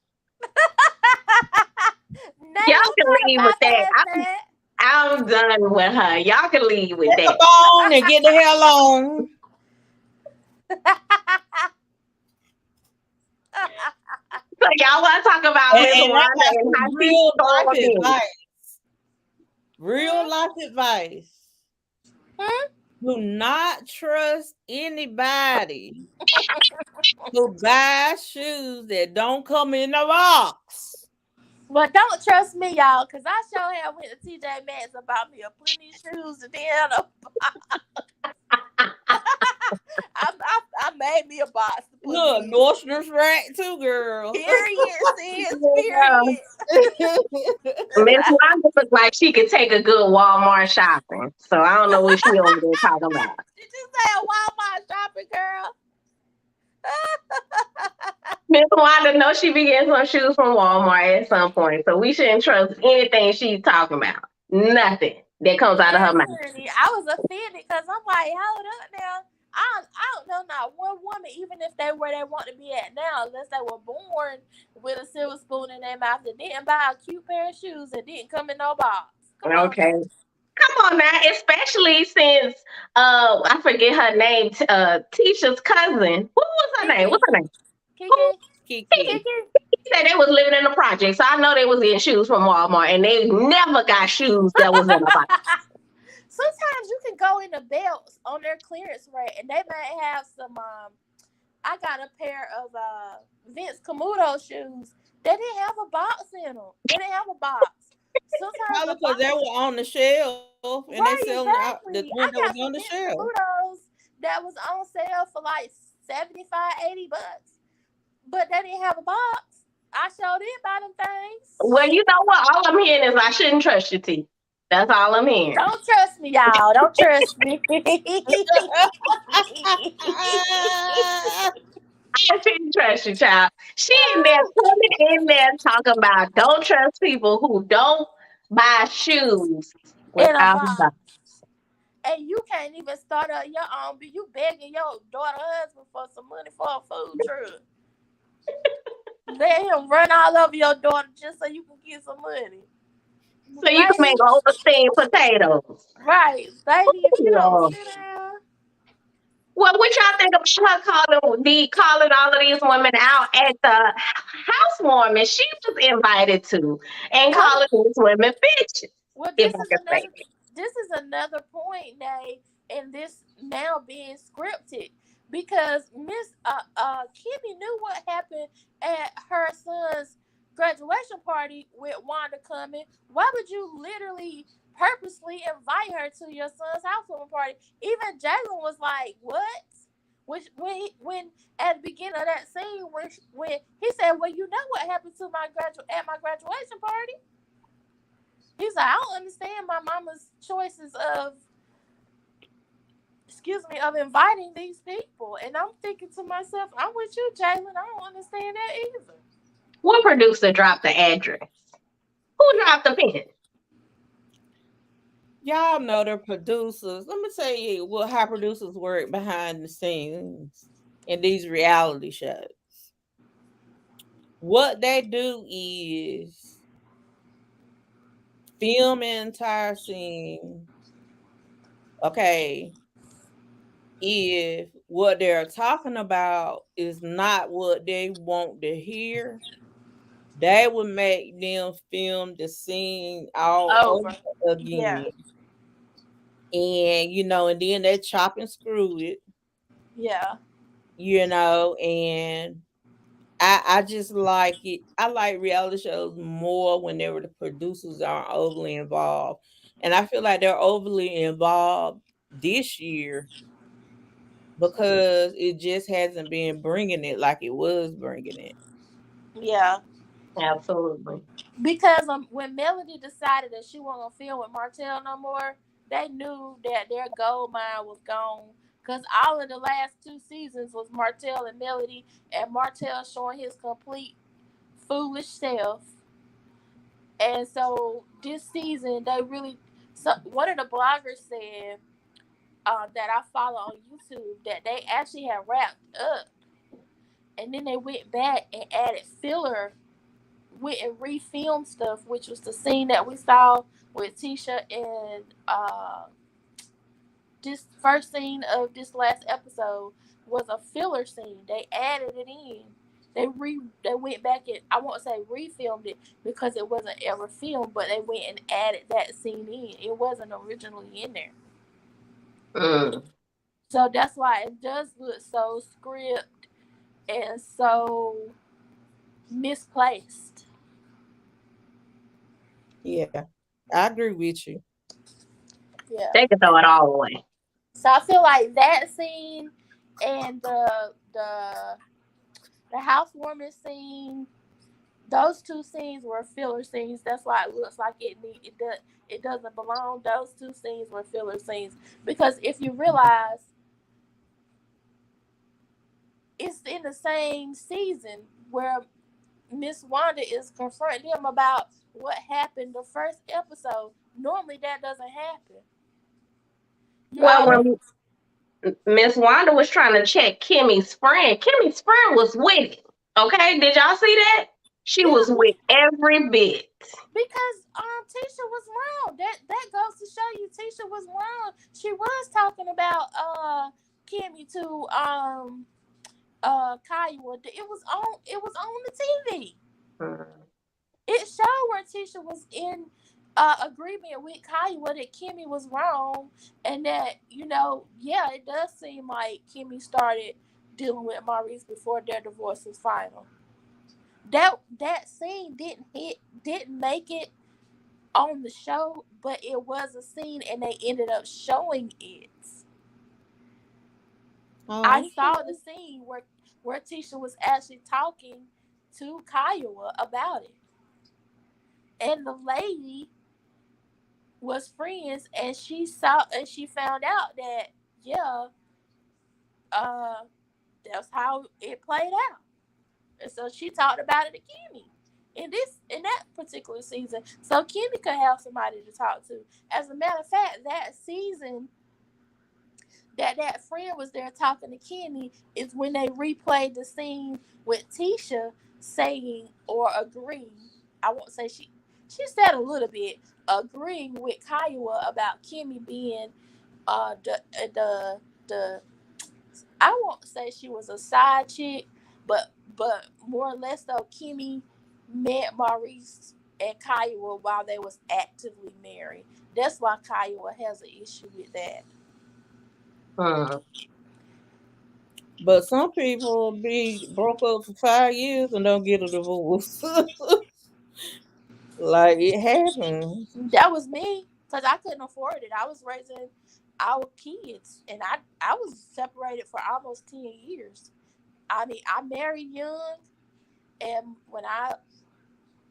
y'all can leave with that. I'm done with her. Y'all can leave with that. Come on and get the hell on. So y'all want to talk about Miss Wanda and how real life she's advice. Real life advice. Do not trust anybody who buys shoes that don't come in the box. But don't trust me, y'all, because I sure have went to TJ Maxx and bought me a plenty of shoes and then I made me a box. Look, Nordstrom's rack too, girl. Period, sis. Period. Miss Wanda looks like she could take a good Walmart shopping. So I don't know what she over there talking about. Did you say a Walmart shopping, girl? Miss Wanda knows she be getting some shoes from Walmart at some point. So we shouldn't trust anything she's talking about. Nothing that comes out of her mouth. I was offended because I'm like, hold up now. I don't know not one woman, even if they where they want to be at now, unless they were born with a silver spoon in their mouth, that didn't buy a cute pair of shoes that didn't come in no box. Okay. Come on now, especially since I forget her name, Tisha's cousin. What was her name? What's her name? Kiki. She said they was living in the project, so I know they was getting shoes from Walmart, and they never got shoes that was in the box. Sometimes you can go in the belts on their clearance rack, and they might have some. I got a pair of Vince Camuto shoes. They didn't have a box in them. They didn't have a box. Sometimes because they were on the shelf and they selling out the one that was on the shelf. That was on sale for like $75, $80, but they didn't have a box. I sure did buy them things. Well, you know what? All I'm hearing is I shouldn't trust you, T. That's all I'm hearing. Don't trust me, y'all. Don't trust me. I shouldn't trust you, child. She in there coming in there talking about don't trust people who don't buy shoes In a without a box. box. And you can't even start up your own. But you begging your daughter husband for some money for a food truck. Let him run all over your daughter just so you can get some money. So you can make oversteamed potatoes. Right. Lady, if you don't Lord. sit down. Well, what y'all think about her calling all of these women out at the housewarming she was invited to and Well, calling these women bitches, well, if I can say it. this is another point, Nay, in this now being scripted because Miss Kimmy knew what happened at her son's graduation party with Wanda coming. Why would you literally purposely invite her to your son's housewarming party? Even Jalen was like, "What?" Which when at the beginning of that scene when he said, "Well, you know what happened to my graduation party." He's like, I don't understand my mama's choices of, of inviting these people. And I'm thinking to myself, I'm with you, Jalen. I don't understand that either. What producer dropped the address? Who dropped the pin? Y'all know the producers. Let me tell you how producers work behind the scenes in these reality shows. What they do is film an entire scene. Okay. If what they're talking about is not what they want to hear, they would make them film the scene all over again. Yeah. And and then they chop and screw it. Yeah. And I just like it. I like reality shows more whenever the producers are overly involved. And I feel like they're overly involved this year because it just hasn't been bringing it like it was bringing it. Yeah. Absolutely. Because when Melody decided that she wasn't going to film with Martell no more, they knew that their gold mine was gone. Because all of the last 2 seasons was Martell and Melody, and Martell showing his complete foolish self. And so this season, they really. So one of the bloggers said that I follow on YouTube that they actually had wrapped up, and then they went back and added filler, went and refilmed stuff, which was the scene that we saw with Tisha and this first scene of this last episode was a filler scene. They added it in. They went back and I won't say refilmed it because it wasn't ever filmed, but they went and added that scene in. It wasn't originally in there. So that's why it does look so script and so misplaced. Yeah, I agree with you. Yeah. They can throw it all away. So I feel like that scene and the housewarming scene, those 2 scenes were filler scenes. That's why it looks like it doesn't belong. Those 2 scenes were filler scenes because if you realize, it's in the same season where Miss Wanda is confronting him about what happened the first episode. Normally that doesn't happen. When Miss Wanda was trying to check Kimmy's friend was with it. Okay, did y'all see that? She was with every bit. Because Tisha was wrong. That goes to show you Tisha was wrong. She was talking about Kimmy to Kyle. It was on the TV. It showed where Tisha was in agreement with Kyle that Kimmy was wrong, and that it does seem like Kimmy started dealing with Maurice before their divorce was final. That scene didn't make it on the show, but it was a scene, and they ended up showing it. I saw the scene where Tisha was actually talking to Kiowa about it. And the lady was friends, and she found out that, yeah, that's how it played out. And so she talked about it to Kimmy in that particular season. So Kimmy could have somebody to talk to. As a matter of fact, that season that friend was there talking to Kimmy is when they replayed the scene with Tisha saying or agreeing. I won't say she said a little bit, agreeing with Kiowa about Kimmy being the I won't say she was a side chick, but more or less though, Kimmy met Maurice and Kiowa while they was actively married. That's why Kiowa has an issue with that. But some people be broke up for 5 years and don't get a divorce. Like, it happens. That was me, because I couldn't afford it. I was raising our kids, and I was separated for almost 10 years. I mean, I married young, and when I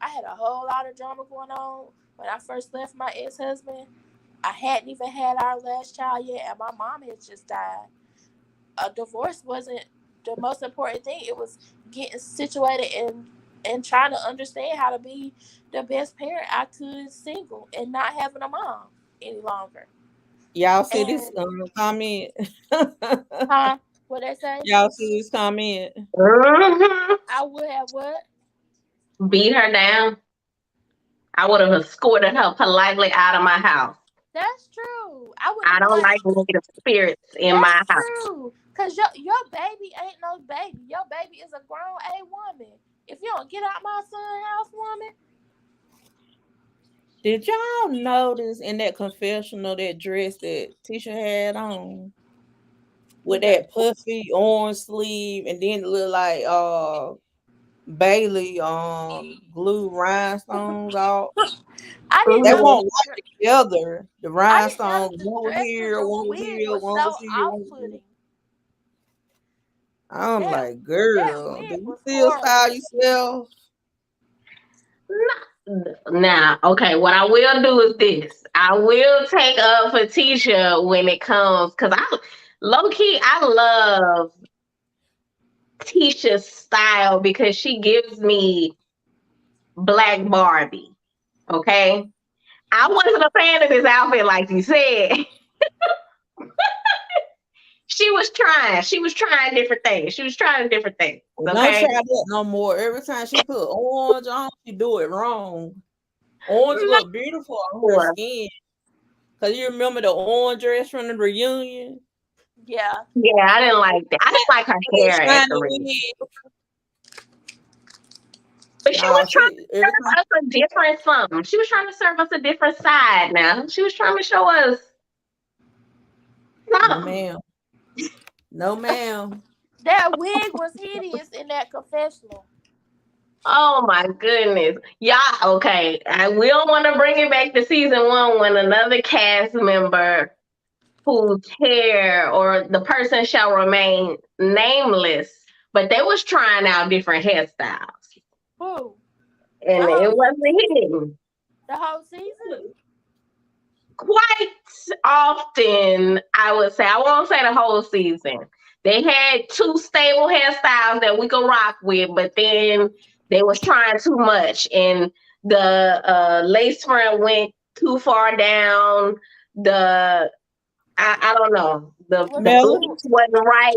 had a whole lot of drama going on when I first left my ex-husband. I hadn't even had our last child yet, and my mom had just died. A divorce wasn't the most important thing. It was getting situated and trying to understand how to be the best parent I could single and not having a mom any longer. Y'all see this comment? Huh? What they say? Y'all see this comment? I would have what? Beat her down. I would have escorted her politely out of my house. That's true. I don't like negative spirits in my house. That's true. Because your baby ain't no baby. Your baby is a grown A woman. If you don't get out my son's house, woman. Did y'all notice in that confessional that dress that Tisha had on? With that puffy orange sleeve, and then it looked like Bailey glue rhinestones out. They won't like together. The rhinestones, one was here, one was here, one was here. I'm like, girl, do you still style yourself? Now, okay, what I will do is this. I will take up for Tisha when it comes, because I love Tisha's style because she gives me Black Barbie. Okay? I wasn't a fan of this outfit, like you said. She was trying different things. Okay? Don't try that no more. Every time she put orange on, she do it wrong. Orange look beautiful on her skin. Cause you remember the orange dress from the reunion? Yeah. Yeah, I didn't like that. I didn't like her hair at the reunion. But she was trying to serve us a different something. She was trying to serve us a different side now. She was trying to show us something. No, ma'am. No, ma'am. That wig was hideous in that confessional. Oh my goodness. Yeah, okay. We don't want to bring it back to season 1 when another cast member whose hair or the person shall remain nameless, but they was trying out different hairstyles. Who? And it wasn't hidden. The whole season? Quite often, I would say. I won't say the whole season. They had 2 stable hairstyles that we could rock with, but then they was trying too much, and the lace front went too far down. I don't know. The boots wasn't right.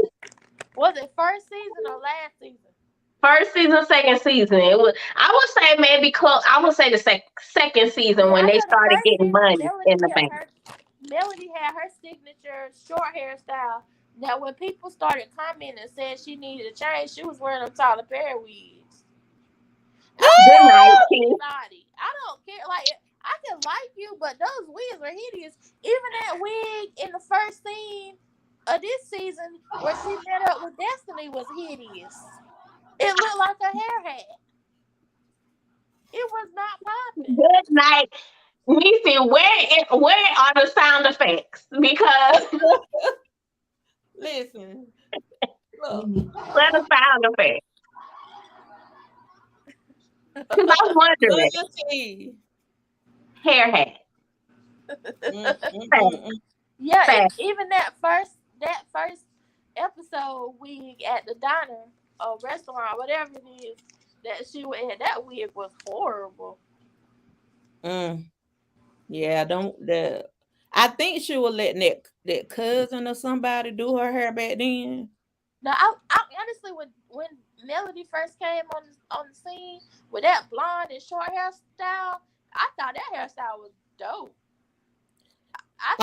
Was it first season or last season? First season, second season. It was. I would say maybe close. I would say the second season when they started getting money in the bank. Melody had her signature short hairstyle. Now, when people started commenting and said she needed a change, she was wearing them Tyler Perry wigs. Good night, King. I don't care. Like, I can like you, but those wigs are hideous. Even that wig in the first scene of this season where she met up with Destiny was hideous. It looked like a hair hat. It was not popping. Good night. Niecy, where are the sound effects? Because listen. Let the sound effects. Because I'm wondering, Loyalty. hair hat. Mm, Fast, Yeah, fast. even that first episode wig at the diner or restaurant, whatever it is that she went, that wig was horrible. mm. Yeah, don't the. I think she was letting that cousin or somebody do her hair back then. Now, I honestly, when Melody first came on the scene with that blonde and short hairstyle, I thought that hairstyle was dope. I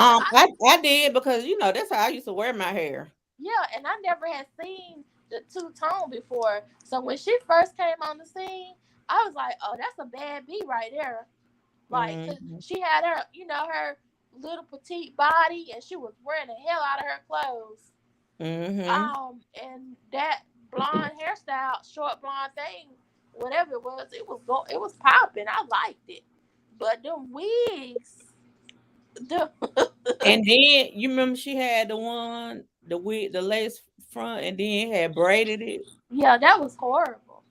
I did because that's how I used to wear my hair. Yeah, and I never had seen the two tone before. So when she first came on the scene, I was like, "Oh, that's a bad B right there." Like, 'cause Hmm. she had her, her little petite body, and she was wearing the hell out of her clothes. Hmm. And that blonde hairstyle, short blonde thing, whatever it was popping. I liked it, but them wigs, the And then you remember she had the wig, the lace front, and then had braided it. yeah, that was horrible.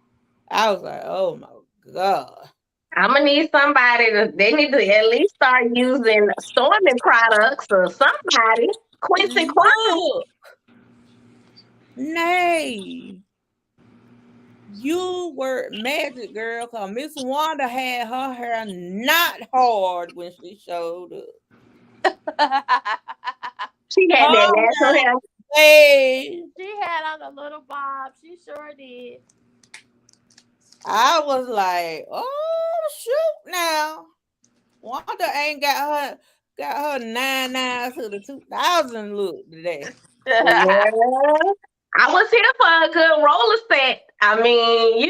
I was like, oh my god. I'm gonna need somebody to. They need to at least start using Stormy products or somebody. Quincy Crown. Look, nay, you were magic girl, cause Miss Wanda had her hair not hard when she showed up. She had that Her natural hair, hair. hey, She had on a little bob. She sure did. I was like, oh shoot now. Wanda ain't got her 99 to the 2000 look today. Yeah, I was here for a good roller set. I mean,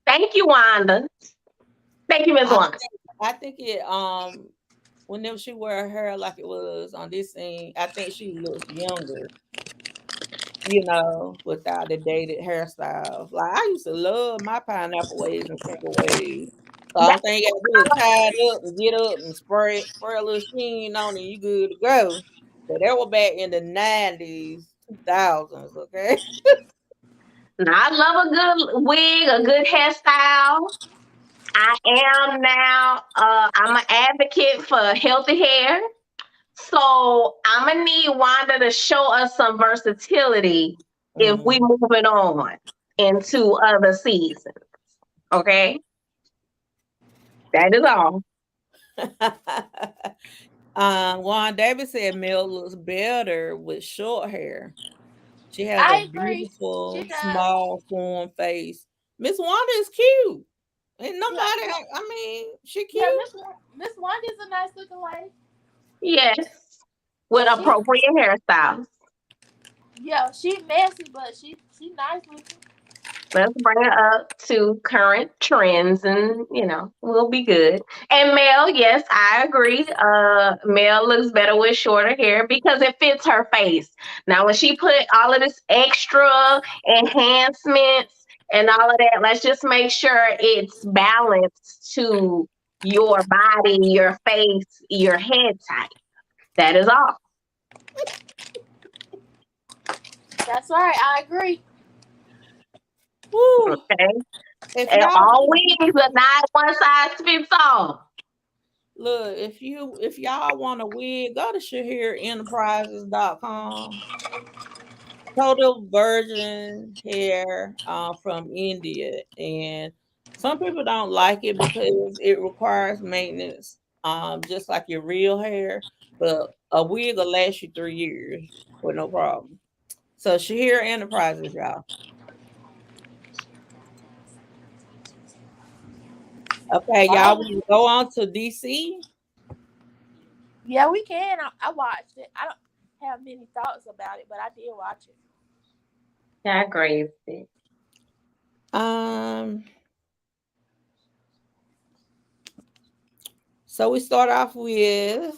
thank you, Wanda. Thank you, Miss I Wanda. I think it whenever she wear her hair like it was on this scene, I think she looks younger, without the dated hairstyles. Like I used to love my pineapple waves and finger waves. So That, only thing you gotta do is tie it up and get up and spray a little sheen on it, you good to go. But that was back in the 90s, 2000s, okay? I love a good wig, a good hairstyle. I am now. I'm an advocate for healthy hair. So I'm gonna need Wanda to show us some versatility if we Mm. moving on into other seasons. Okay, that is all. Juan Davis said Mel looks better with short hair. She has a I agree. She beautiful, does. small form face. Miss Wanda is cute. Ain't Yeah, nobody, I mean, she yeah. cute. Miss Wanda's a nice looking lady. Yes, with She, appropriate hairstyles. yeah, she messy, but she nice looking. Let's bring it up to current trends and we'll be good. And Mel, yes, I agree. Mel looks better with shorter hair because it fits her face. Now when she put all of this extra enhancements and all of that, let's just make sure it's balanced to your body, your face, your head type. That is all. That's right. I agree. Woo. Okay. If And y'all all wigs are not one size fits all. look, if y'all want a wig, go to shahirenterprises.com. Total virgin hair from India. And some people don't like it because it requires maintenance, just like your real hair. But a wig will last you 3 years with no problem. So Shahir Enterprises, y'all. Okay, y'all Oh, want to go on to DC? yeah, we can. I watched it. I don't have many thoughts about it, but I did watch it. Yeah, crazy. Um, so we start off with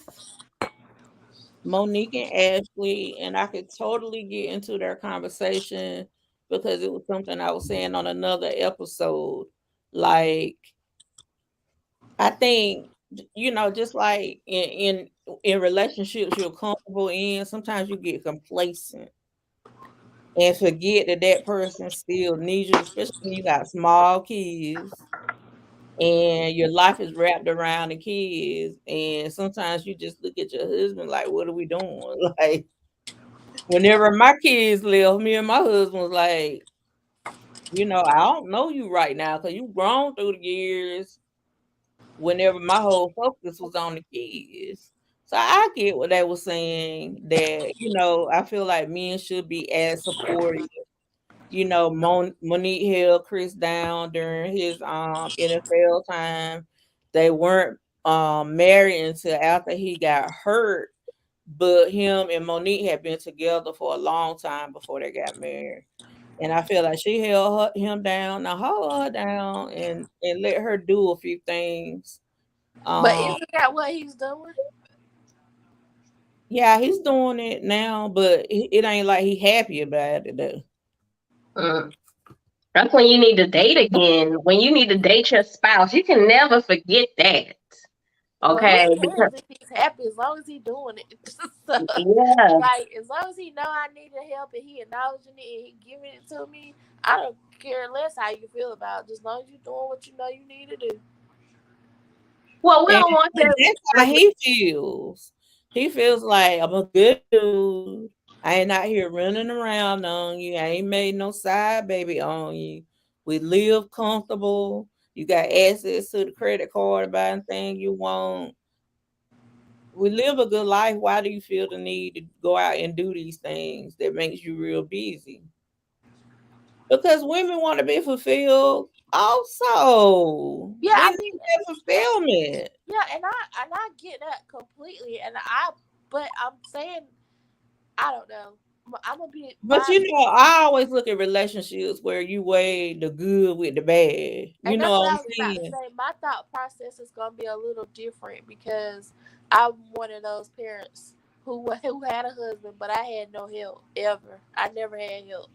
Monique and Ashley, and I could totally get into their conversation because it was something I was saying on another episode. Like, I think just like in relationships you're comfortable in, sometimes you get complacent. and forget that that person still needs you, especially when you got small kids and your life is wrapped around the kids. And sometimes you just look at your husband like, what are we doing? Like, whenever my kids left, me and my husband was like, I don't know you right now because you've grown through the years. Whenever my whole focus was on the kids. So I get what they were saying that, I feel like men should be as supportive. Monique held Chris down during his NFL time. They weren't married until after he got hurt, but him and Monique had been together for a long time before they got married. And I feel like she held him down. Now hold her down and let her do a few things. But um isn't that what he's doing? yeah, he's doing it now, but it ain't like he happy about it though. Mm. That's when you need to date again. When you need to date your spouse, you can never forget that. Well, who Okay, because cares if he's happy as long as he's doing it? So, yeah. like, as long as he know I need help and he acknowledging it and he giving it to me, I don't care less how you feel about it. Just as long as you're doing what you know you need to do. Well, we And don't want that. that's how he feels. He feels like I'm a good dude. I ain't out here running around on you. I ain't made no side baby on you. We live comfortable. You got access to the credit card to buy anything you want. We live a good life. Why do you feel the need to go out and do these things that makes you real busy? Because women want to be fulfilled also. Yeah, We I need mean, that fulfillment. yeah, and I get that completely, but I'm saying I don't know. I'm gonna be But my, I always look at relationships where you weigh the good with the bad. You and know that's what what I'm I was about to saying? say. My thought process is gonna be a little different because I'm one of those parents who had a husband, but I had no help ever. I never had help.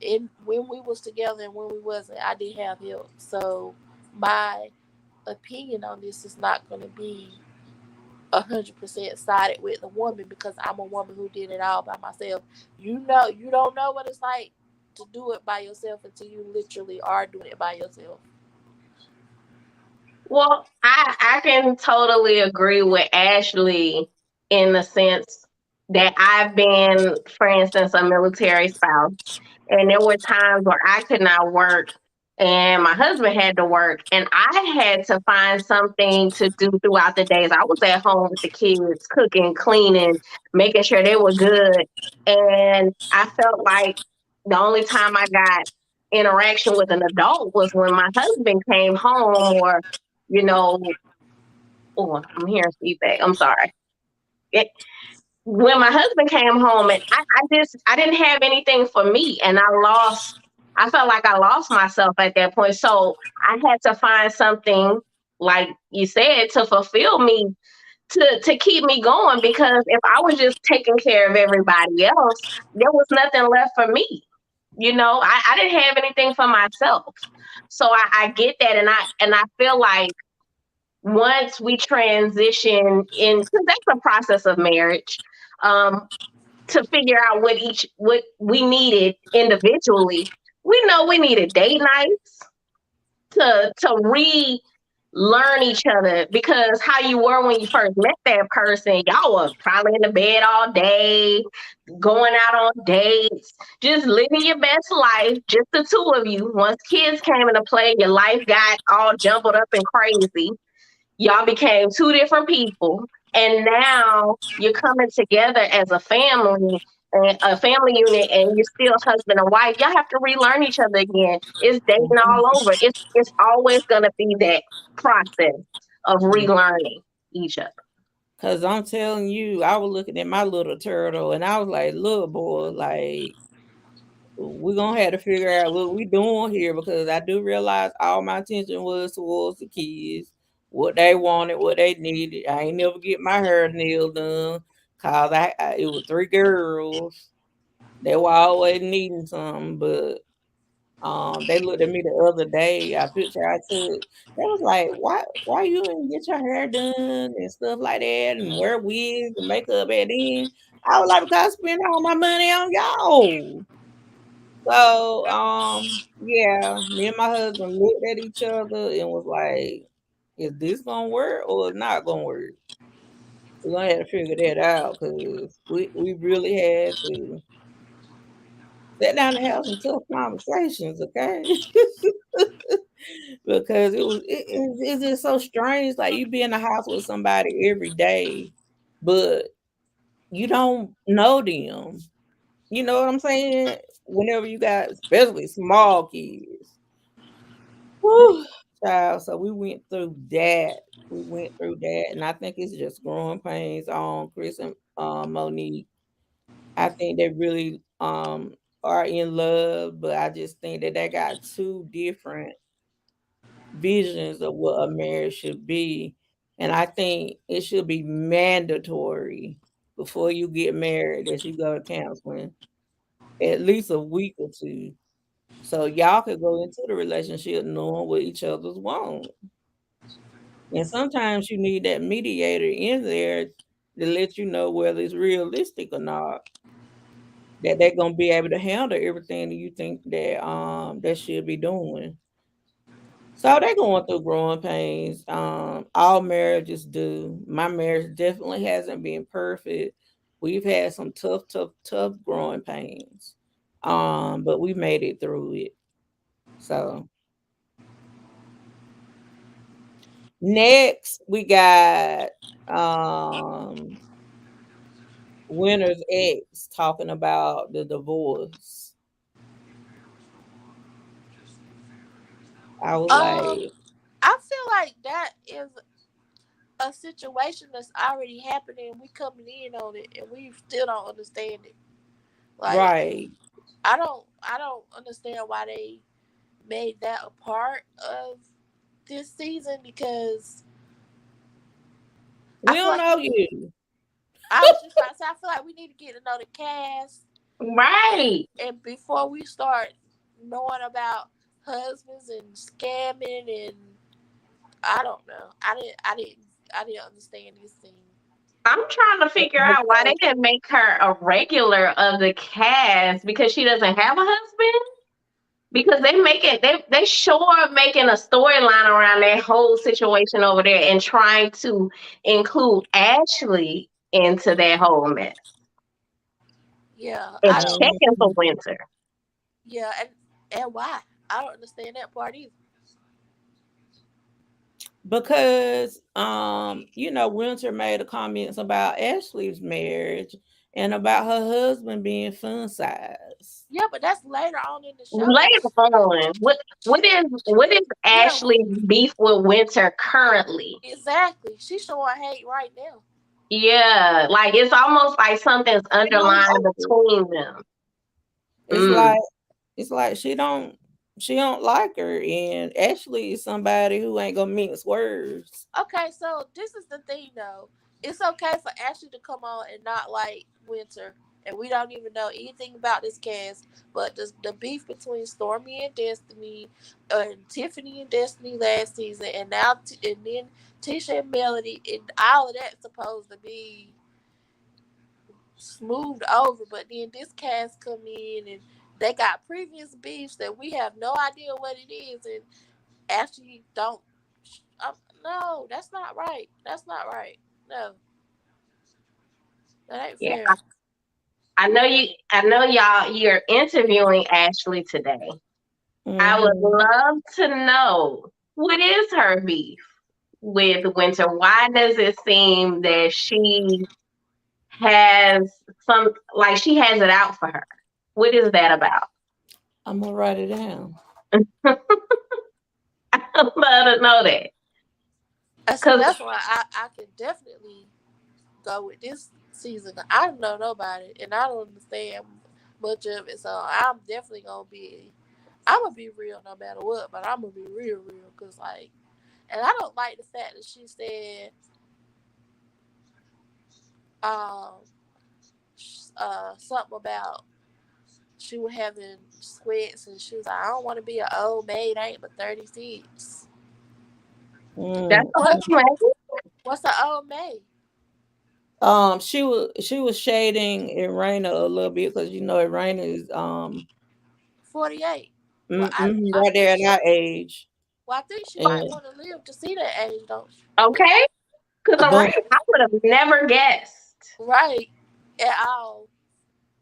And when we was together and when we wasn't, I didn't have help. So my opinion on this is not gonna be 100% sided with the woman because I'm a woman who did it all by myself. You don't know what it's like to do it by yourself until you literally are doing it by yourself. Well, I can totally agree with Ashley in the sense that I've been, for instance, a military spouse, and there were times where I could not work, and my husband had to work, and I had to find something to do throughout the days. I was at home with the kids, cooking, cleaning, making sure they were good, and I felt like the only time I got interaction with an adult was when my husband came home or you know, oh, I'm hearing feedback. I'm sorry. It, when my husband came home and I didn't have anything for me and I felt like I lost myself at that point. So I had to find something, like you said, to fulfill me, to keep me going, because if I was just taking care of everybody else, there was nothing left for me. I didn't have anything for myself. So I get that, and I feel like once we transition in, because that's a process of marriage, um, to figure out what we needed individually. We know we needed date nights to relearn each other, because how you were when you first met that person, y'all were probably in the bed all day, going out on dates, just living your best life, just the two of you. Once kids came into play, your life got all jumbled up and crazy. Y'all became two different people, and now you're coming together as a family, a family unit, and you're still husband and wife. Y'all have to relearn each other again. It's dating all over. It's always gonna be that process of relearning each other. Cause I'm telling you, I was looking at my little turtle and I was like, look, boy, like we're gonna have to figure out what we doing here because I do realize all my attention was towards the kids, what they wanted, what they needed. I ain't never get my hair nail done cause it was three girls. They were always needing something, but they looked at me the other day. I picture I took. They was like, "Why you didn't get your hair done and stuff like that, and wear wigs and makeup?" And then I was like, "Because I spent all my money on y'all." So, yeah, me and my husband looked at each other and was like, "Is this gonna work or is not gonna work?" We're gonna have to figure that out because we really had to sit down and have some tough conversations, okay? Because it's just so strange. Like you be in the house with somebody every day, but you don't know them. You know what I'm saying? Whenever you got, especially small kids. Whew, child. So we went through that. We went through that, and I think it's just growing pains on Chris and Monique. I think they really are in love, but I just think that they got two different visions of what a marriage should be. And I think it should be mandatory before you get married that you go to counseling at least a week or two. So y'all could go into the relationship knowing what each other's want. And sometimes you need that mediator in there to let you know whether it's realistic or not. That they're gonna be able to handle everything that you think that they should be doing. So they're going through growing pains. All marriages do. My marriage definitely hasn't been perfect. We've had some tough growing pains. But we made it through it. So next we got Winter's ex talking about the divorce. I was like, I feel like that is a situation that's already happening. We coming in on it, and we still don't understand it. Like right. I don't understand why they made that a part of this season because I We feel don't like know you. I was just about to say I feel like we need to get to know the cast Right. and before we start knowing about husbands and scamming and I don't know. I didn't understand this scene. I'm trying to figure out why they didn't make her a regular of the cast because she doesn't have a husband. Because they make it, they sure making a storyline around that whole situation over there and trying to include Ashley into that whole mess Yeah, and I don't. checking for Winter. Yeah, and why? I don't understand that part either. Because Winter made a comments about Ashley's marriage and about her husband being fun size. Yeah, but that's later on in the show. Like, Later on, what is yeah, Ashley's beef with Winter currently? exactly. She's showing hate right now. Yeah, like it's almost like something's She don't underlying like it. between them. It's Mm. like she don't like her, and Ashley is somebody who ain't gonna mince words. Okay, so this is the thing though. It's okay for Ashley to come on and not like Winter, and we don't even know anything about this cast. But the beef between Stormy and Destiny, and Tiffany and Destiny last season, and now and then Tisha and Melody, and all of that's supposed to be smoothed over. But then this cast come in and they got previous beefs that we have no idea what it is, and Ashley don't. Um, no, that's not right. That's not right. No, that ain't Yeah, fair. I know you're interviewing Ashley today. I would Hmm. love to know what is her beef with Winter. Why does it seem that she has she has it out for her? What is that about? I'm gonna write it down. I'd love to know that. I see. Cause That's why I can definitely go with this season. I don't know nobody, and I don't understand much of it. So I'm definitely gonna be. I'm gonna be real no matter what, but I'm gonna be real, cause like, and I don't like the fact that she said, um, something about she was having sweats, and she was like, I don't want to be an old maid. I ain't but 36. that's Mm. what What? I'm saying. What's an old maid? She was shading Irena a little bit because Irena is 48. Well, I Right think there at our age. well, I think she might And want to live to see that age, don't she? Okay? Because a bump. I would have never guessed Right. At all.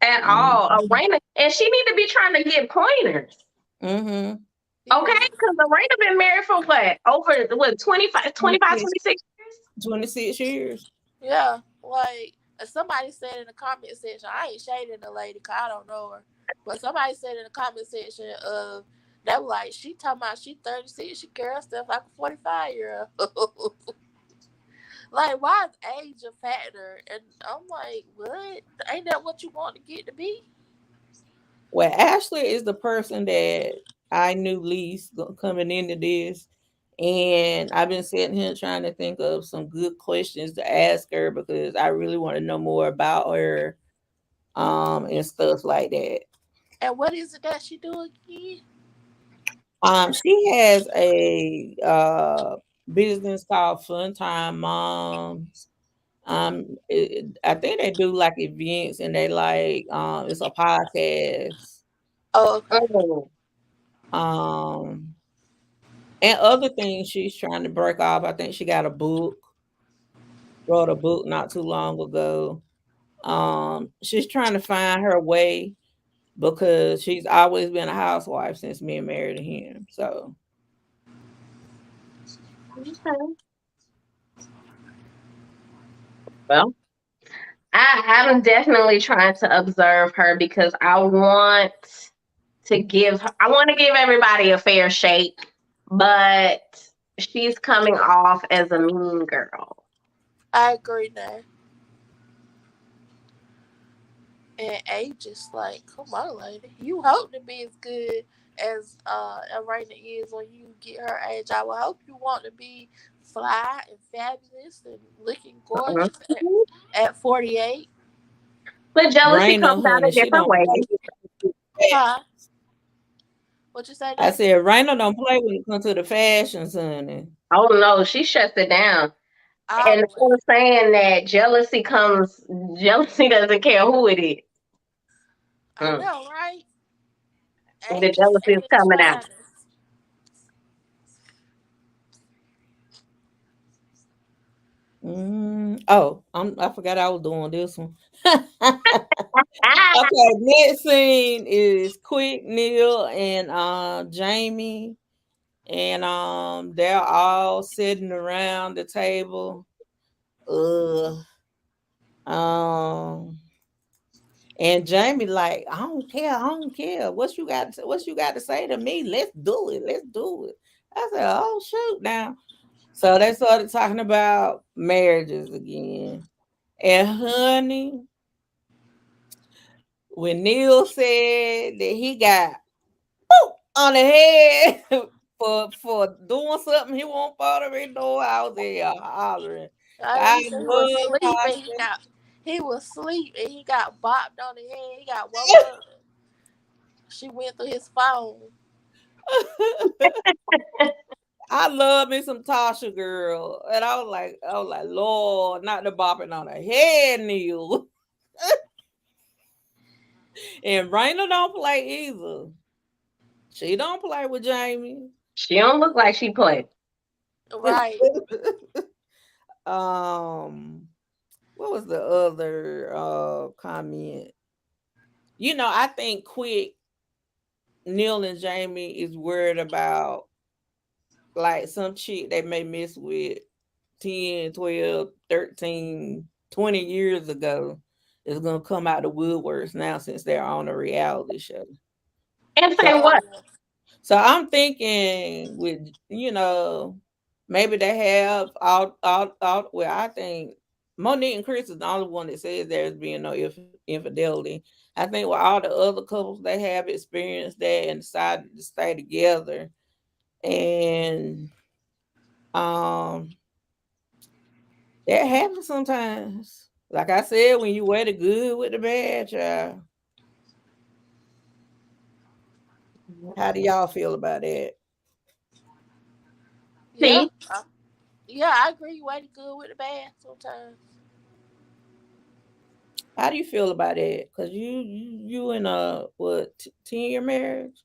at all. Mm-hmm. Arena, and she need to be trying to get pointers. Mm-hmm. He Okay? was Because Arena been married for what? Over, what, 25, 25, 26, 26 years? 26 years. yeah. Like somebody said in the comment section, I ain't shading the lady because I don't know her, but somebody said in the comment section of they were like, she talking about she 36, she carry herself like a 45-year-old. Like, why is age a factor? And I'm like, what? Ain't that what you want to get to be? Well, Ashley is the person that I knew least coming into this. And I've been sitting here trying to think of some good questions to ask her because I really want to know more about her and stuff like that. And what is it that she do again? She has a business called Fun Time Moms. I think they do like events and they like it's a podcast. Oh, okay. Oh, Um and other things she's trying to break off. I think she got a book, wrote a book not too long ago. She's trying to find her way because she's always been a housewife since being married to him. So okay. Well, I'm definitely trying to observe her because I want to give everybody a fair shake, but she's coming off as a mean girl. I agree now. And age is like, come on, lady. You hope to be as good as Arena is when you get her age. I would hope you want to be fly and fabulous and looking Mhm. gorgeous at 48. But jealousy Raina, comes out honey, a she different don't way. play with Huh? fashion. What you say, I Dad? said Raina don't play when it comes to the fashions, honey. Oh no, she shuts it down. And Always. I'm saying that jealousy doesn't care who it is. I Mm. know, right? The Age is jealousy at is its coming out. finest. Oh, I forgot I was doing this one. Ah, Okay, next scene is Quick, Neil, and Jamie, and they're all sitting around the table. Uh, um, and Jamie like, I don't care, I don't care. What you got to say to me? Let's do it. Let's do it. I said, oh shoot now. So they started talking about marriages again. And honey, when Neil said that he got on the head for doing something he won't follow me door, I was there hollering. I He said he was was asleep and hollering. he was asleep and he got bopped on the head. He got woke up. She went through his phone. I love me some Tasha girl. And I was like, Lord, not the bopping on her head, Neil. And Raina don't play either. She don't play with Jamie. she don't look like she played. Right. um, what was the other comment? I think Quick, Neil and Jamie is worried about like some chick they may miss with 10, 12, 13, 20 years ago is gonna come out the woodworks now since they're on a reality show. And So say Oh what? yeah. so I'm thinking with maybe they have all well, I think Monique and Chris is the only one that says there's being no infidelity. I think with all the other couples they have experienced that and decided to stay together. And um that happens sometimes. Like I said, when you wear the good with the bad, child. How do y'all feel about that? Yeah. See, Yeah, I agree. You ain't good with the bad sometimes. How do you feel about that? Because you in a what 10-year marriage?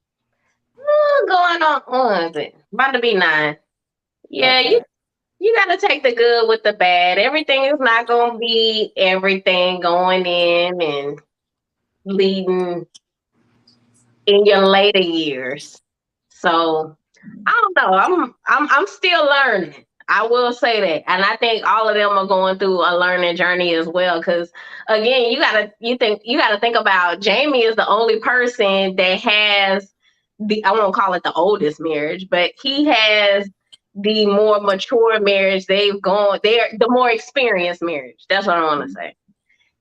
Going on, what is it? About to be 9. Yeah, Okay. you gotta take the good with the bad. Everything is not gonna be everything going in and leading in your later years. So I don't know. I'm still learning. I will say that, and I think all of them are going through a learning journey as well. Because again, you gotta think about Jamie is the only person that has the, I won't call it the oldest marriage, but he has the more mature marriage. They're the more experienced marriage. That's what I want to say.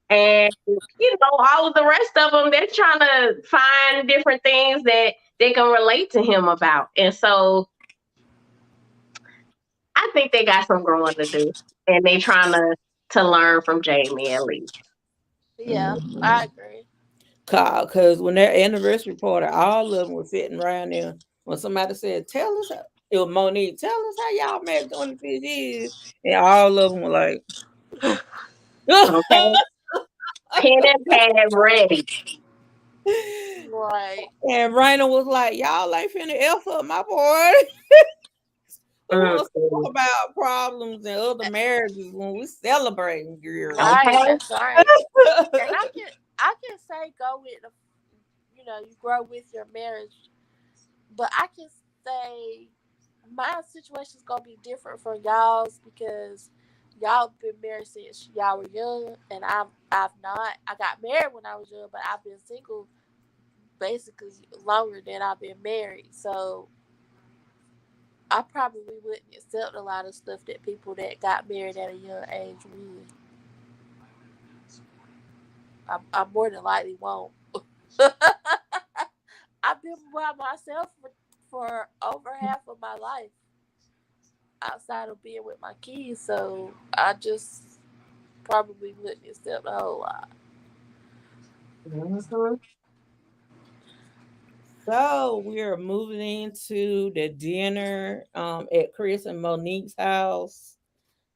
And all of the rest of them, they're trying to find different things that they can relate to him about. And so I think they got some growing to do. And they trying to learn from Jamie at least. Yeah, I Mhm. agree. Because when their anniversary party, all of them were sitting around there. When somebody said, "Tell us," it was Monique, "Tell us how y'all met 26 years," and all of them were like, Okay. Pen and pad ready. Right. and Raina was like, "Y'all ain't finna F up my party. Who wants to talk Mm-hmm. about problems and other marriages when we celebrating, girl?" Right. Okay. That's right. And I can say go with the, you grow with your marriage, but I can say my situation's gonna be different from y'all's because y'all been married since y'all were young, and I've not. I got married when I was young, but I've been single basically longer than I've been married. So I probably wouldn't accept a lot of stuff that people that got married at a young age would. I more than likely won't. I've been by myself for over half of my life outside of being with my kids, so I just probably wouldn't accept a whole lot. Mm-hmm. So we're moving into the dinner at Chris and Monique's house.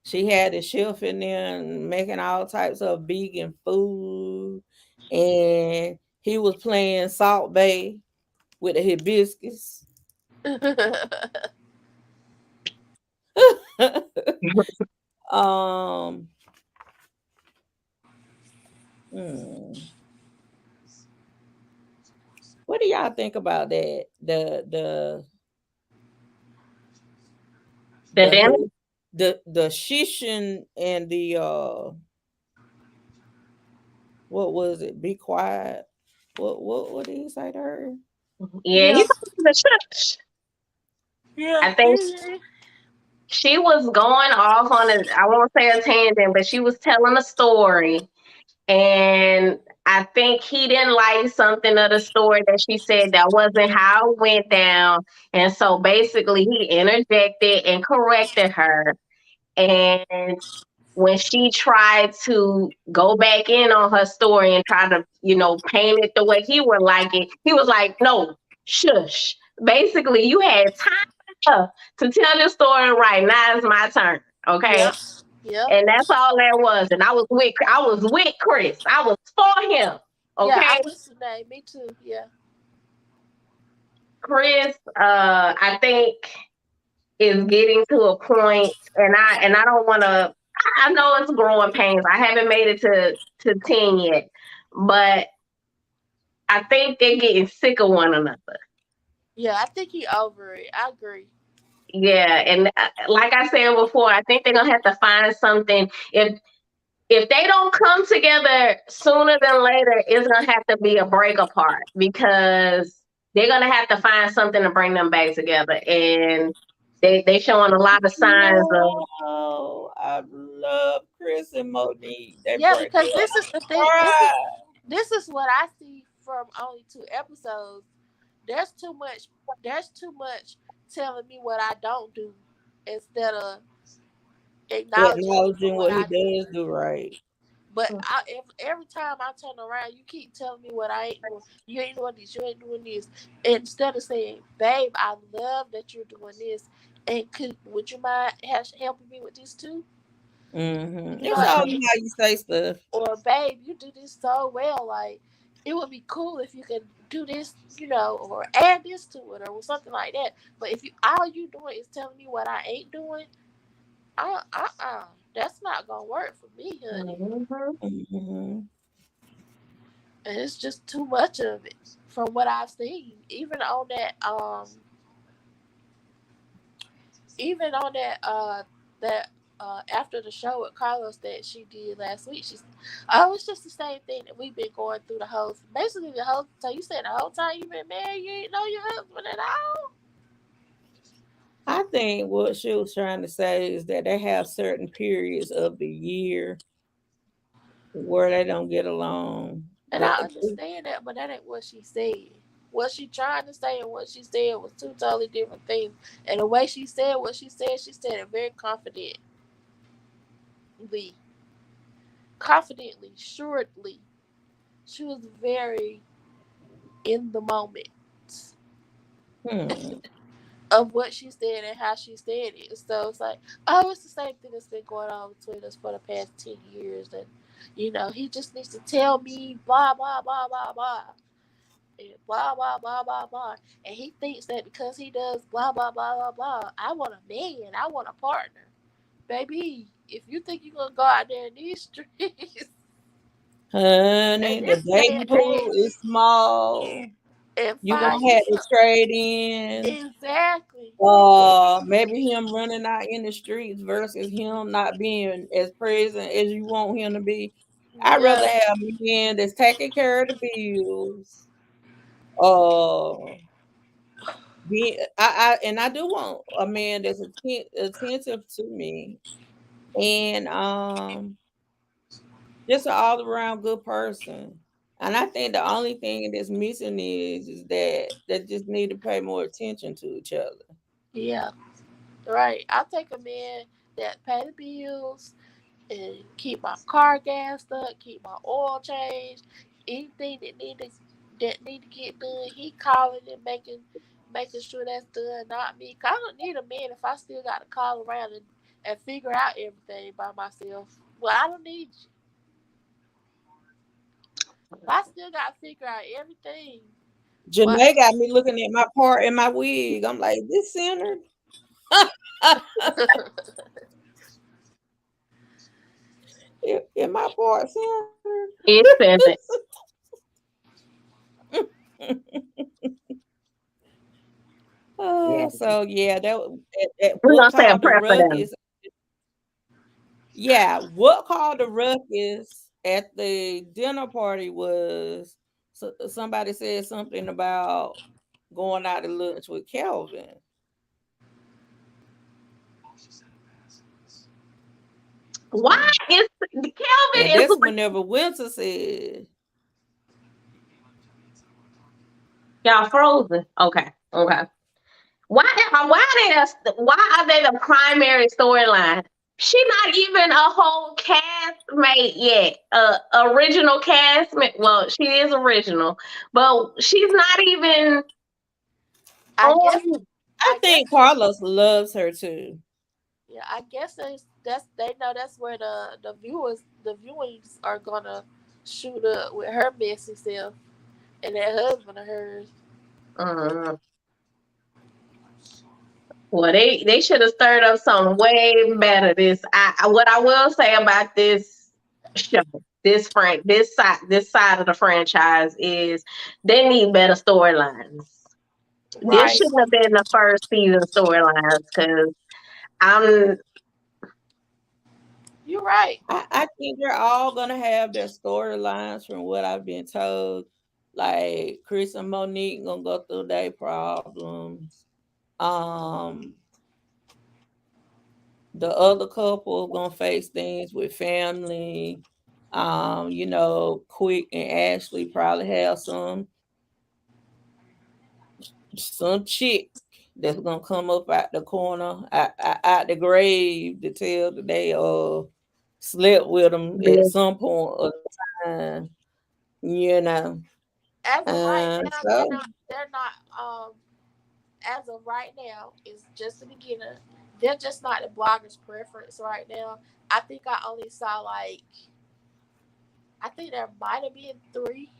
She had the chef in there and making all types of vegan food, and he was playing Salt Bay with the hibiscus. um, hmm, what do y'all think about that? The The dinner. who- the shishin and the what was it? Be quiet. What did he say to her? Yeah, Yeah, he told me the church. yeah, I think she was going off on a, I won't say a tangent, but she was telling a story. And I think he didn't like something of the story that she said that wasn't how it went down. And so basically he interjected and corrected her. And when she tried to go back in on her story and try to, paint it the way he would like it, he was like, no, shush. Basically, you had time to tell this story right now. It's my turn. Okay. yep, yep. And that's all there was. And I was with Chris. I was for him. Yeah, Okay. I'm with Sinead. Me too. Yeah. Chris, I think is getting to a point, and I don't want to. I know it's growing pains. I haven't made it to 10 yet, but I think they're getting sick of one another. Yeah, I think he over it. I agree. Yeah, and like I said before, I think they're gonna have to find something. If they don't come together sooner than later, it's gonna have to be a break apart because they're gonna have to find something to bring them back together. And they showing a lot of signs of. No, I love Chris and Monique. They Yeah, break because up. this is the thing. This is Right. this is what I see from only 2 episodes. There's too much. There's too much telling me what I don't do instead of acknowledging me for Acknowledging what what he I do. does do right. But every time I turn around, you keep telling me what I ain't doing. You ain't doing this. You ain't doing this. Instead of saying, "Babe, I love that you're doing this, and would you mind helping me with this too?" Mm-hmm. You know, It's all in how you say stuff. or "Babe, you do this so well. Like, it would be cool if you could do this, or add this to it or something like that. But if you all you doing is telling me what I ain't doing, that's not gonna work for me, honey. Mm-hmm. Mhm. And it's just too much of it from what I've seen. Even on that after the show with Carlos that she did last week, it's just the same thing that we've been going through basically the whole time. You said the whole time you've been married, you ain't know your husband at all. I think what she was trying to say is that they have certain periods of the year where they don't get along. And I understand that, but that ain't what she said. What she trying to say and what she said was two totally different things. And the way she said what she said it very confidently, assuredly. She was very in the moment Hmm. of what she said and how she said it. So it's like, oh, it's the same thing that's been going on between us for the past 10 years. And, he just needs to tell me blah, blah, blah, blah, blah. And blah, blah, blah, blah, blah. And he thinks that because he does blah, blah, blah, blah, blah, I want a man. I want a partner. Baby, if you think you're going to go out there in these streets Honey, in the this day dating and pool age is small. and You find gonna you have to some. trade in. Exactly. Maybe him running out in the streets versus him not being as present as you want him to be. I'd rather Yeah. have a man that's taking care of the bills. Uh, I do want a man that's attentive to me, and just an all around good person. And I think the only thing that's missing is that they just need to pay more attention to each other. Yeah. Right. I'll take a man that pay the bills and keep my car gassed up, keep my oil changed, anything that need to get done. He calling and making sure that's done, not me. 'Cause I don't need a man if I still got to call around and figure out everything by myself. Well, I don't need you. If I still got to figure out everything. But Janae got me looking at my part and my wig. I'm like, this centered? In my part centered? It's in it. Yeah. So yeah, We're what gonna say a called the prayer for them. ruckus. Yeah, what called the ruckus at the dinner party was somebody said something about going out to lunch with Kelvin. Why is And Kelvin is that's whenever Winter said, y'all frozen? Okay, okay. Why are they the primary storyline? She not even a whole castmate yet. Original castmate. Well, she is original, but she's not even I guess on. I I guess think Carlos loves her too. yeah, I guess they know that's where the viewings are gonna shoot up with her messy self and that husband of hers. Uh, well, they should have stirred up something way better. What I will say about this show, this side of the franchise is they need better storylines. This Right. shouldn't have been the first season storylines because I'm You're right. I think they're all gonna have their storylines from what I've been told. Like Chris and Monique gonna go through their problems. Um, the other couple gonna face things with family. Quick and Ashley probably have some chick that's gonna come up out the corner, out the grave to tell that they slept with them at some point of time, you know. As of right now, they're So not. They're not. As of right now, it's just the beginner. They're just not the blogger's preference right now. I think I only saw like. I think there might have been three.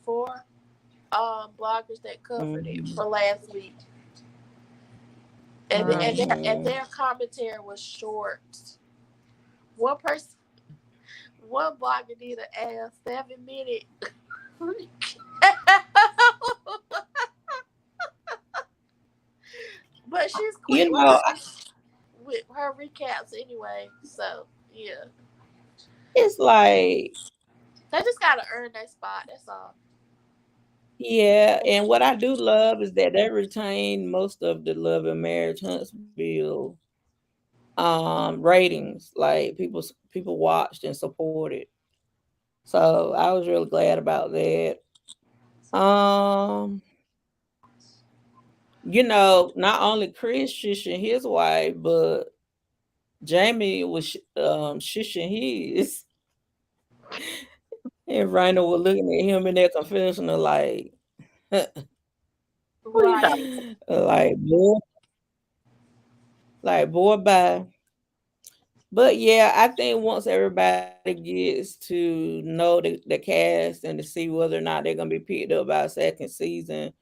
4 bloggers that covered it Mhm. for last week, and their commentary was short. One person, one blogger did an 7-minute. But she's quick You know, with her recaps anyway. So yeah, it's like, they just gotta earn their spot. That's all. yeah, and what I do love is that they retain most of the Love and Marriage Huntsville ratings. Like people watched and supported. So I was really glad about that. Um, not only Chris shushing his wife, but Jamie was shushing his. And Rhino was looking at him in that confessional Who you Right. talking? like boy, bye. But yeah, I think once everybody gets to know the cast and to see whether or not they're gonna be picked up by a second season,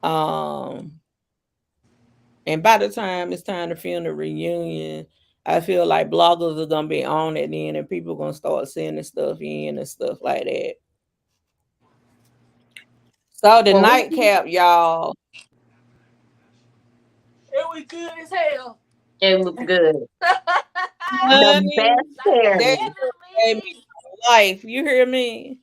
um, and by the time it's time to film the reunion, I feel like bloggers are gonna be on it then, and people are gonna start sending stuff in and stuff like that. So the Well, nightcap, y'all. It was good as hell. it was good. The Honey, best Like, that pairing. gave me definitely. life. You hear me?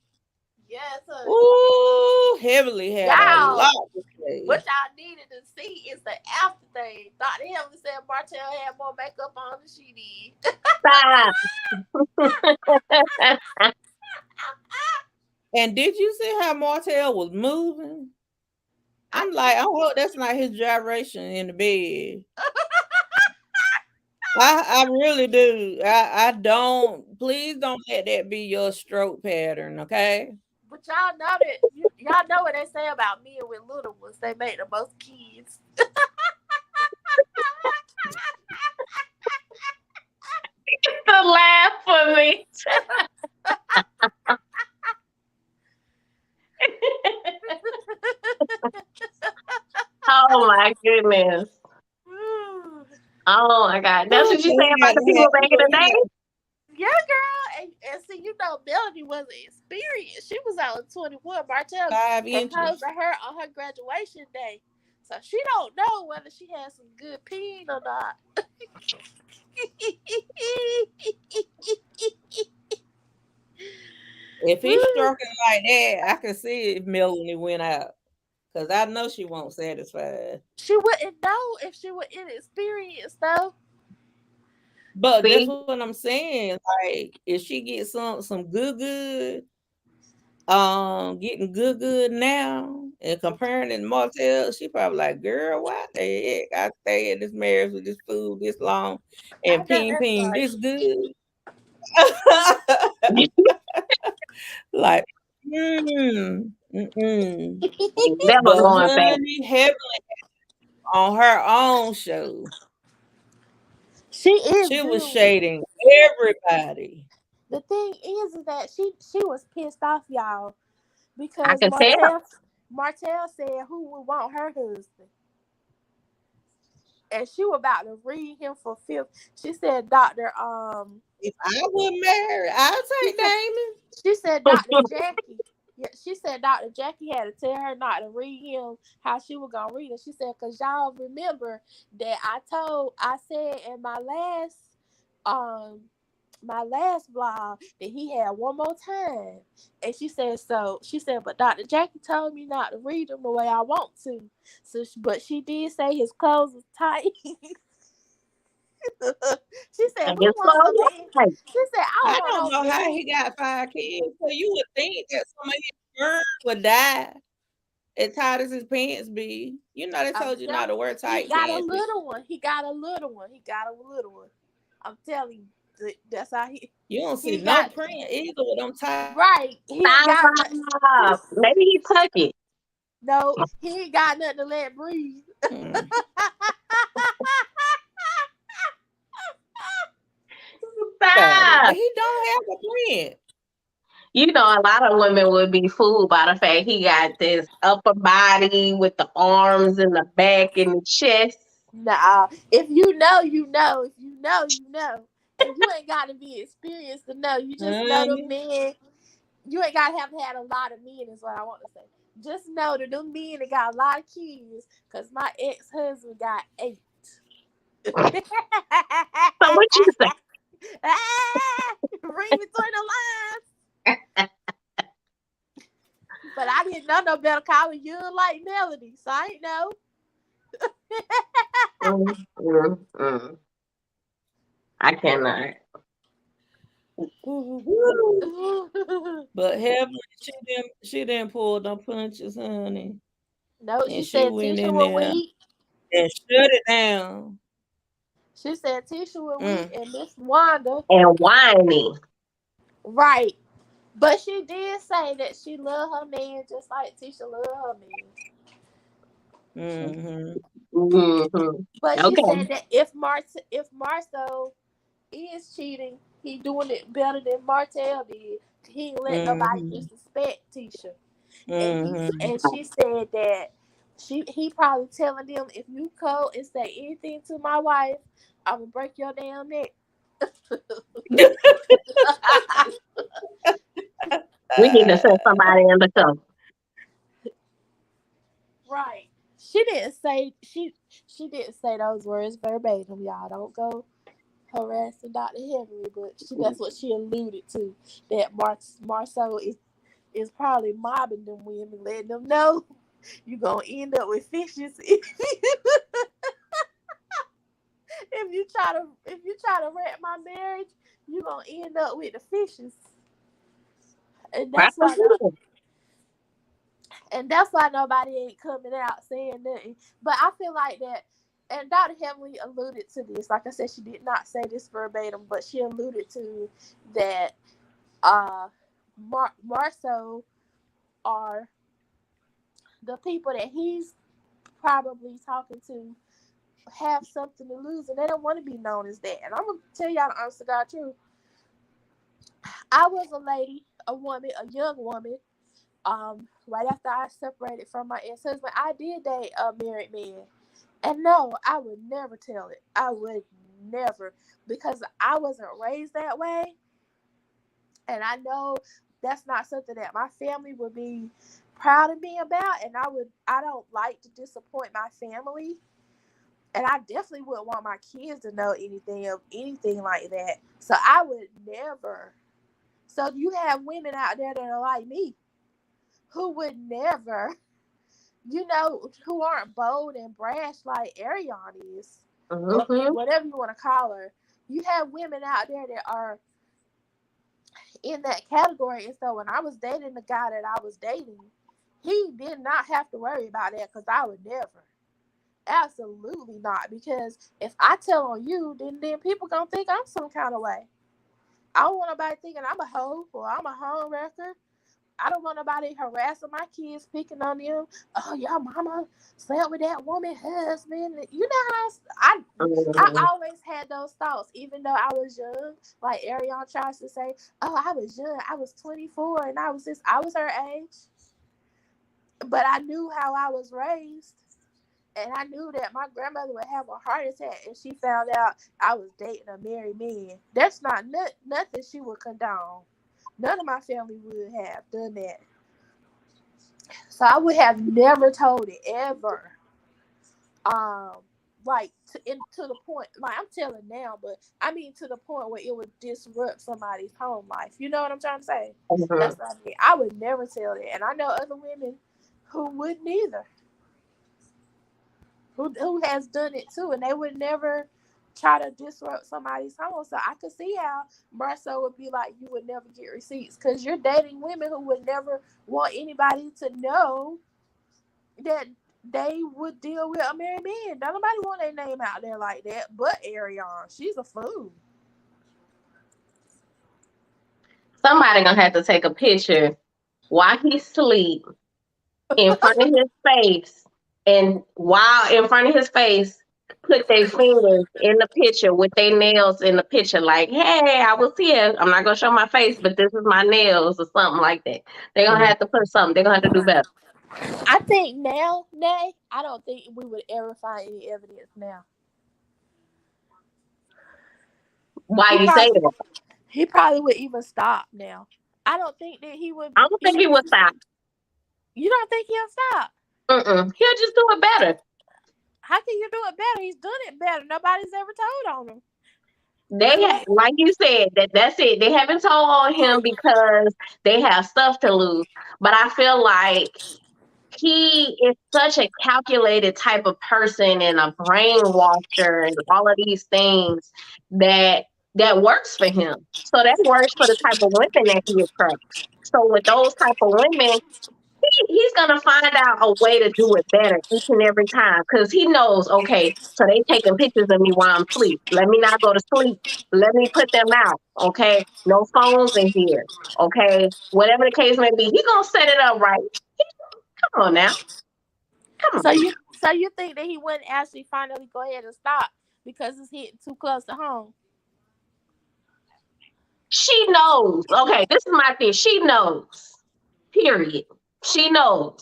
Yes, honey. Ooh, Heavenly had a lot Y'all, to say. what y'all needed to see is the after thing. Dr. Heavenly said Martell had more makeup on than she did. Stop. And did you see how Martell was moving? I I'm like, I hope that's not his gyration in the bed. I really do. I don't. Please don't let that be your stroke pattern, okay? But y'all know that y'all know what they say about men with little ones. They make the most kids. The laugh for me. Oh my goodness. Oh my God. That's Oh, what you so say he about got the to people have. back in the day? Yeah, girl. And see, Melanie wasn't experienced. She was only 21. Martell 5 inches. proposed to her on her graduation day. So she don't know whether she has some good peen or not. If he's stroking like that, I can see if Melanie went out. Because I know she won't satisfy. She wouldn't know if she were inexperienced, though. But that's See? what I'm saying. Like, if she gets some good, getting good now and comparing it to Martell, she probably like, girl, why the heck I stay in this marriage with this food this long I and know ping that's ping right. this good? Like, mm. Never But going back. honey, Heavenly on her own show, She is she was good. shading everybody. The thing is that she was pissed off, y'all, I because can tell. Martell said who would want her husband, and she was about to read him for fifth. She said, If I were married, I'll she take said, Damon. she said Dr. Jackie. Yeah, she said Dr. Jackie had to tell her not to read him how she was gonna read it. She said, "Cause y'all remember that I said in um my last vlog that he had one more time." And she said, "But Dr. Jackie told me not to read him the way I want to." But she did say his clothes was tight. She said, And "Who it's wants a so man?" right. She said, "I I don't want don't no know how man." he got 5 kids. So you would think that some of his sperm would die as tight as his pants be. They I'm told you not telling to wear you, he tight got a pants. little one. He got a little one. He got a little one. I'm telling you, that's how You don't see he no got. print either with them tight. Right. He ain't got Stop. Maybe he took it. no. He ain't got nothing to let breathe. About it, but Stop. he don't have a print. You know, a lot of women would be fooled by the fact he got this upper body with the arms and the back and the chest. Nah, if you know, you know. If you know, you know. And you ain't got to be experienced to know. You just know the Honey. men. You ain't got to have had a lot of men, is what I want to say. Just know that them men that got a lot of kids, because my ex-husband got 8. So what you say? Read between the lines. But I didn't know no better calling you like Melody, so I ain't know. I cannot. But Heaven, she didn't pull no punches, honey. No, she And she said went Tisha in was there weak. and shut it down. She said Tisha was weak and Miss Wanda. And whiny. Right. But she did say that she loved her man just like Tisha loved her man. But she Okay. said that if Marcel is cheating, he doing it better than Martell did. He ain't let nobody disrespect Tisha. And she said that he probably telling them, if you go and say anything to my wife, I'm gonna break your damn neck. We need to send somebody in the show. Right. She didn't say those words verbatim, y'all. Don't go harassing Dr. Henry, but that's what she alluded to. That Marceau is probably mobbing them women, letting them know you're gonna end up with fishes if you try to wreck my marriage. You're gonna end up with the fishes. And that's why nobody ain't coming out saying nothing. But I feel like that, and Dr. Heavenly alluded to this. Like I said, she did not say this verbatim, but she alluded to that Marceau are the people that he's probably talking to have something to lose, and they don't want to be known as that. And I'm gonna tell y'all the honest to God truth. I was a lady, a woman, a young woman. Right after I separated from my ex-husband, I did date a married man. And no, I would never tell it. I would never, because I wasn't raised that way. And I know that's not something that my family would be proud of me about. And I don't like to disappoint my family. And I definitely wouldn't want my kids to know anything like that. So I would never. So you have women out there that are like me, who would never, who aren't bold and brash like Ariane is, whatever you want to call her. You have women out there that are in that category. And so when I was dating the guy that I was dating, he did not have to worry about that, because I would never. Absolutely not. Because if I tell on you, then people gonna think I'm some kind of way. I don't want nobody thinking I'm a hoe or I'm a home wrecker. I don't want nobody harassing my kids, picking on them. Oh, your mama slept with that woman husband. You know how I always had those thoughts, even though I was young. Like Ariane tries to say, oh, I was young. I was 24 and I was her age. But I knew how I was raised. And I knew that my grandmother would have a heart attack if she found out I was dating a married man. That's not nothing she would condone. None of my family would have done that. So I would have never told it, ever. To the point, like I'm telling now, but I mean to the point where it would disrupt somebody's home life. You know what I'm trying to say? That's what I mean. I would never tell it. And I know other women who wouldn't either. Who has done it too, and they would never try to disrupt somebody's home. So I could see how Marcel would be like, you would never get receipts, because you're dating women who would never want anybody to know that they would deal with a married man. Don't nobody want their name out there like that, but Ariane. She's a fool. Somebody gonna have to take a picture while he sleep in front of his face, and while in front of his face, put their fingers in the picture with their nails in the picture, like, hey, I was here. I'm not gonna show my face, but this is my nails or something like that. They're gonna have to put something. They're gonna have to do better. I think now, Nay, I don't think we would ever find any evidence now. Why He you say probably that? he probably would even stop now. I don't think that he would. I don't think he would stop. You don't think he'll stop? He'll just do it better. How can you do it better? He's doing it better. Nobody's ever told on him. Like you said, that's it. They haven't told on him because they have stuff to lose. But I feel like he is such a calculated type of person and a brainwasher and all of these things that works for him. So that works for the type of women that he attracts. So with those type of women, he's gonna find out a way to do it better each and every time because he knows, okay, so they taking pictures of me while I'm asleep. Let me not go to sleep. Let me put them out. Okay, no phones in here. Okay, whatever the case may be, he gonna set it up right. Come on now. Come on. So you think that he wouldn't actually finally go ahead and stop because it's hitting too close to home? She knows. Okay, this is my thing. She knows. Period. She knows.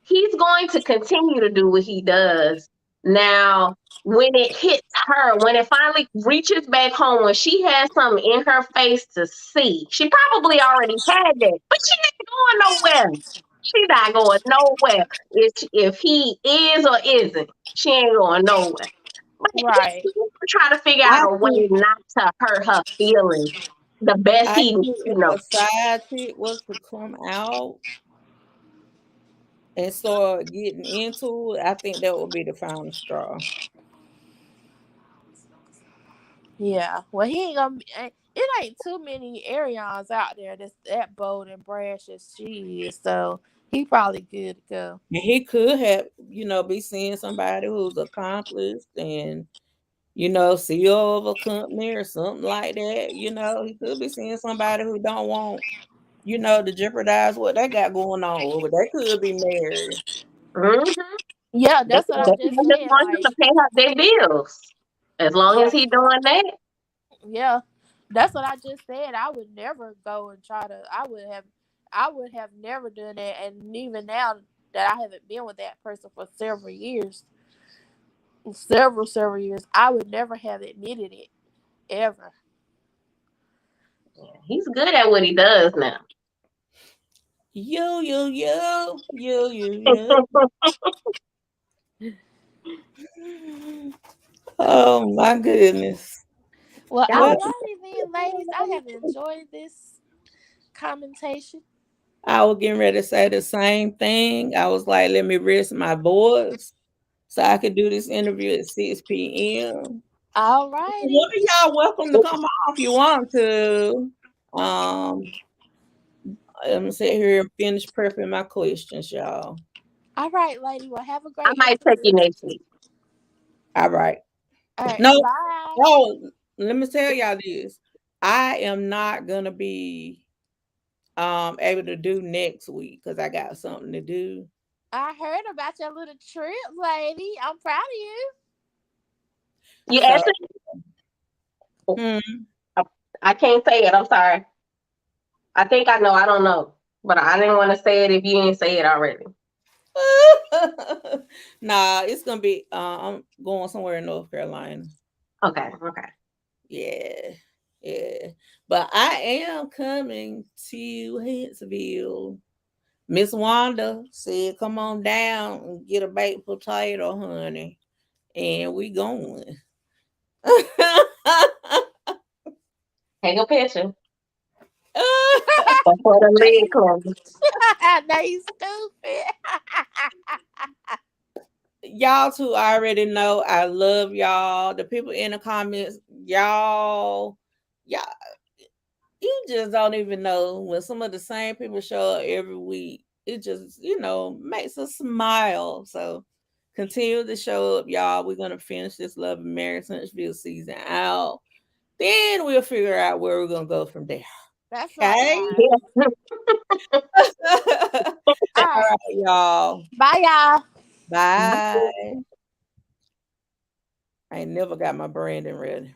He's going to continue to do what he does. Now, when it hits her, when it finally reaches back home, when she has something in her face to see, she probably already had that, but she ain't going nowhere. She's not going nowhere. If he is or isn't, she ain't going nowhere. But Right. he try to figure I out a way think, not to hurt her feelings. The best I he, think you if know. a side chick was to come out and start getting into it, I think that would be the final straw. Yeah. Well, he ain't gonna. It ain't too many Arians out there that's that bold and brash as she is. So he probably good to go. And he could have, be seeing somebody who's accomplished and, CEO of a company or something like that. He could be seeing somebody who don't want, to jeopardize what they got going on, but they could be married. Mm-hmm. Yeah, They that's what I just just said. want him Like, to pay up their bills. As long yeah, as he doing that. yeah, that's what I just said. I would never go and try to. I would have never done that. And even now that I haven't been with that person for several years, several years, I would never have admitted it ever. He's good at what he does now. Yo, yo, yo, yo, yo, yo. Oh my goodness. Well, Well, alrighty then, ladies. I have enjoyed this commentation. I was getting ready to say the same thing. I was like, let me rest my voice so I could do this interview at 6 p.m. Alrighty. One of y'all welcome to come on if you want to. Um, I'm gonna sit here and finish prepping my questions, y'all. All right, lady. Well, have a I great might take you next week. All right. All right. No, Bye. no, let me tell y'all this. I am not gonna be able to do next week because I got something to do. I heard about your little trip, lady. I'm proud of you. You So, answered? I can't say it. I'm sorry. I think I know. I don't know. But I didn't want to say it if you didn't say it already. nah, it's gonna be I'm going somewhere in North Carolina. Okay. Yeah. But I am coming to Huntsville. Miss Wanda said, come on down and get a baked potato, honey. And we going. Take a picture. Before the lid closes. Now you stupid. Y'all two already know I love y'all. The people in the comments, y'all, you just don't even know when some of the same people show up every week. It just, makes us smile. So continue to show up, y'all. We're gonna finish this Love and Marriage Huntsville season out. Then we'll figure out where we're gonna go from there. That's Okay. right. All right, y'all. Bye, y'all. Bye. I ain't never got my branding ready.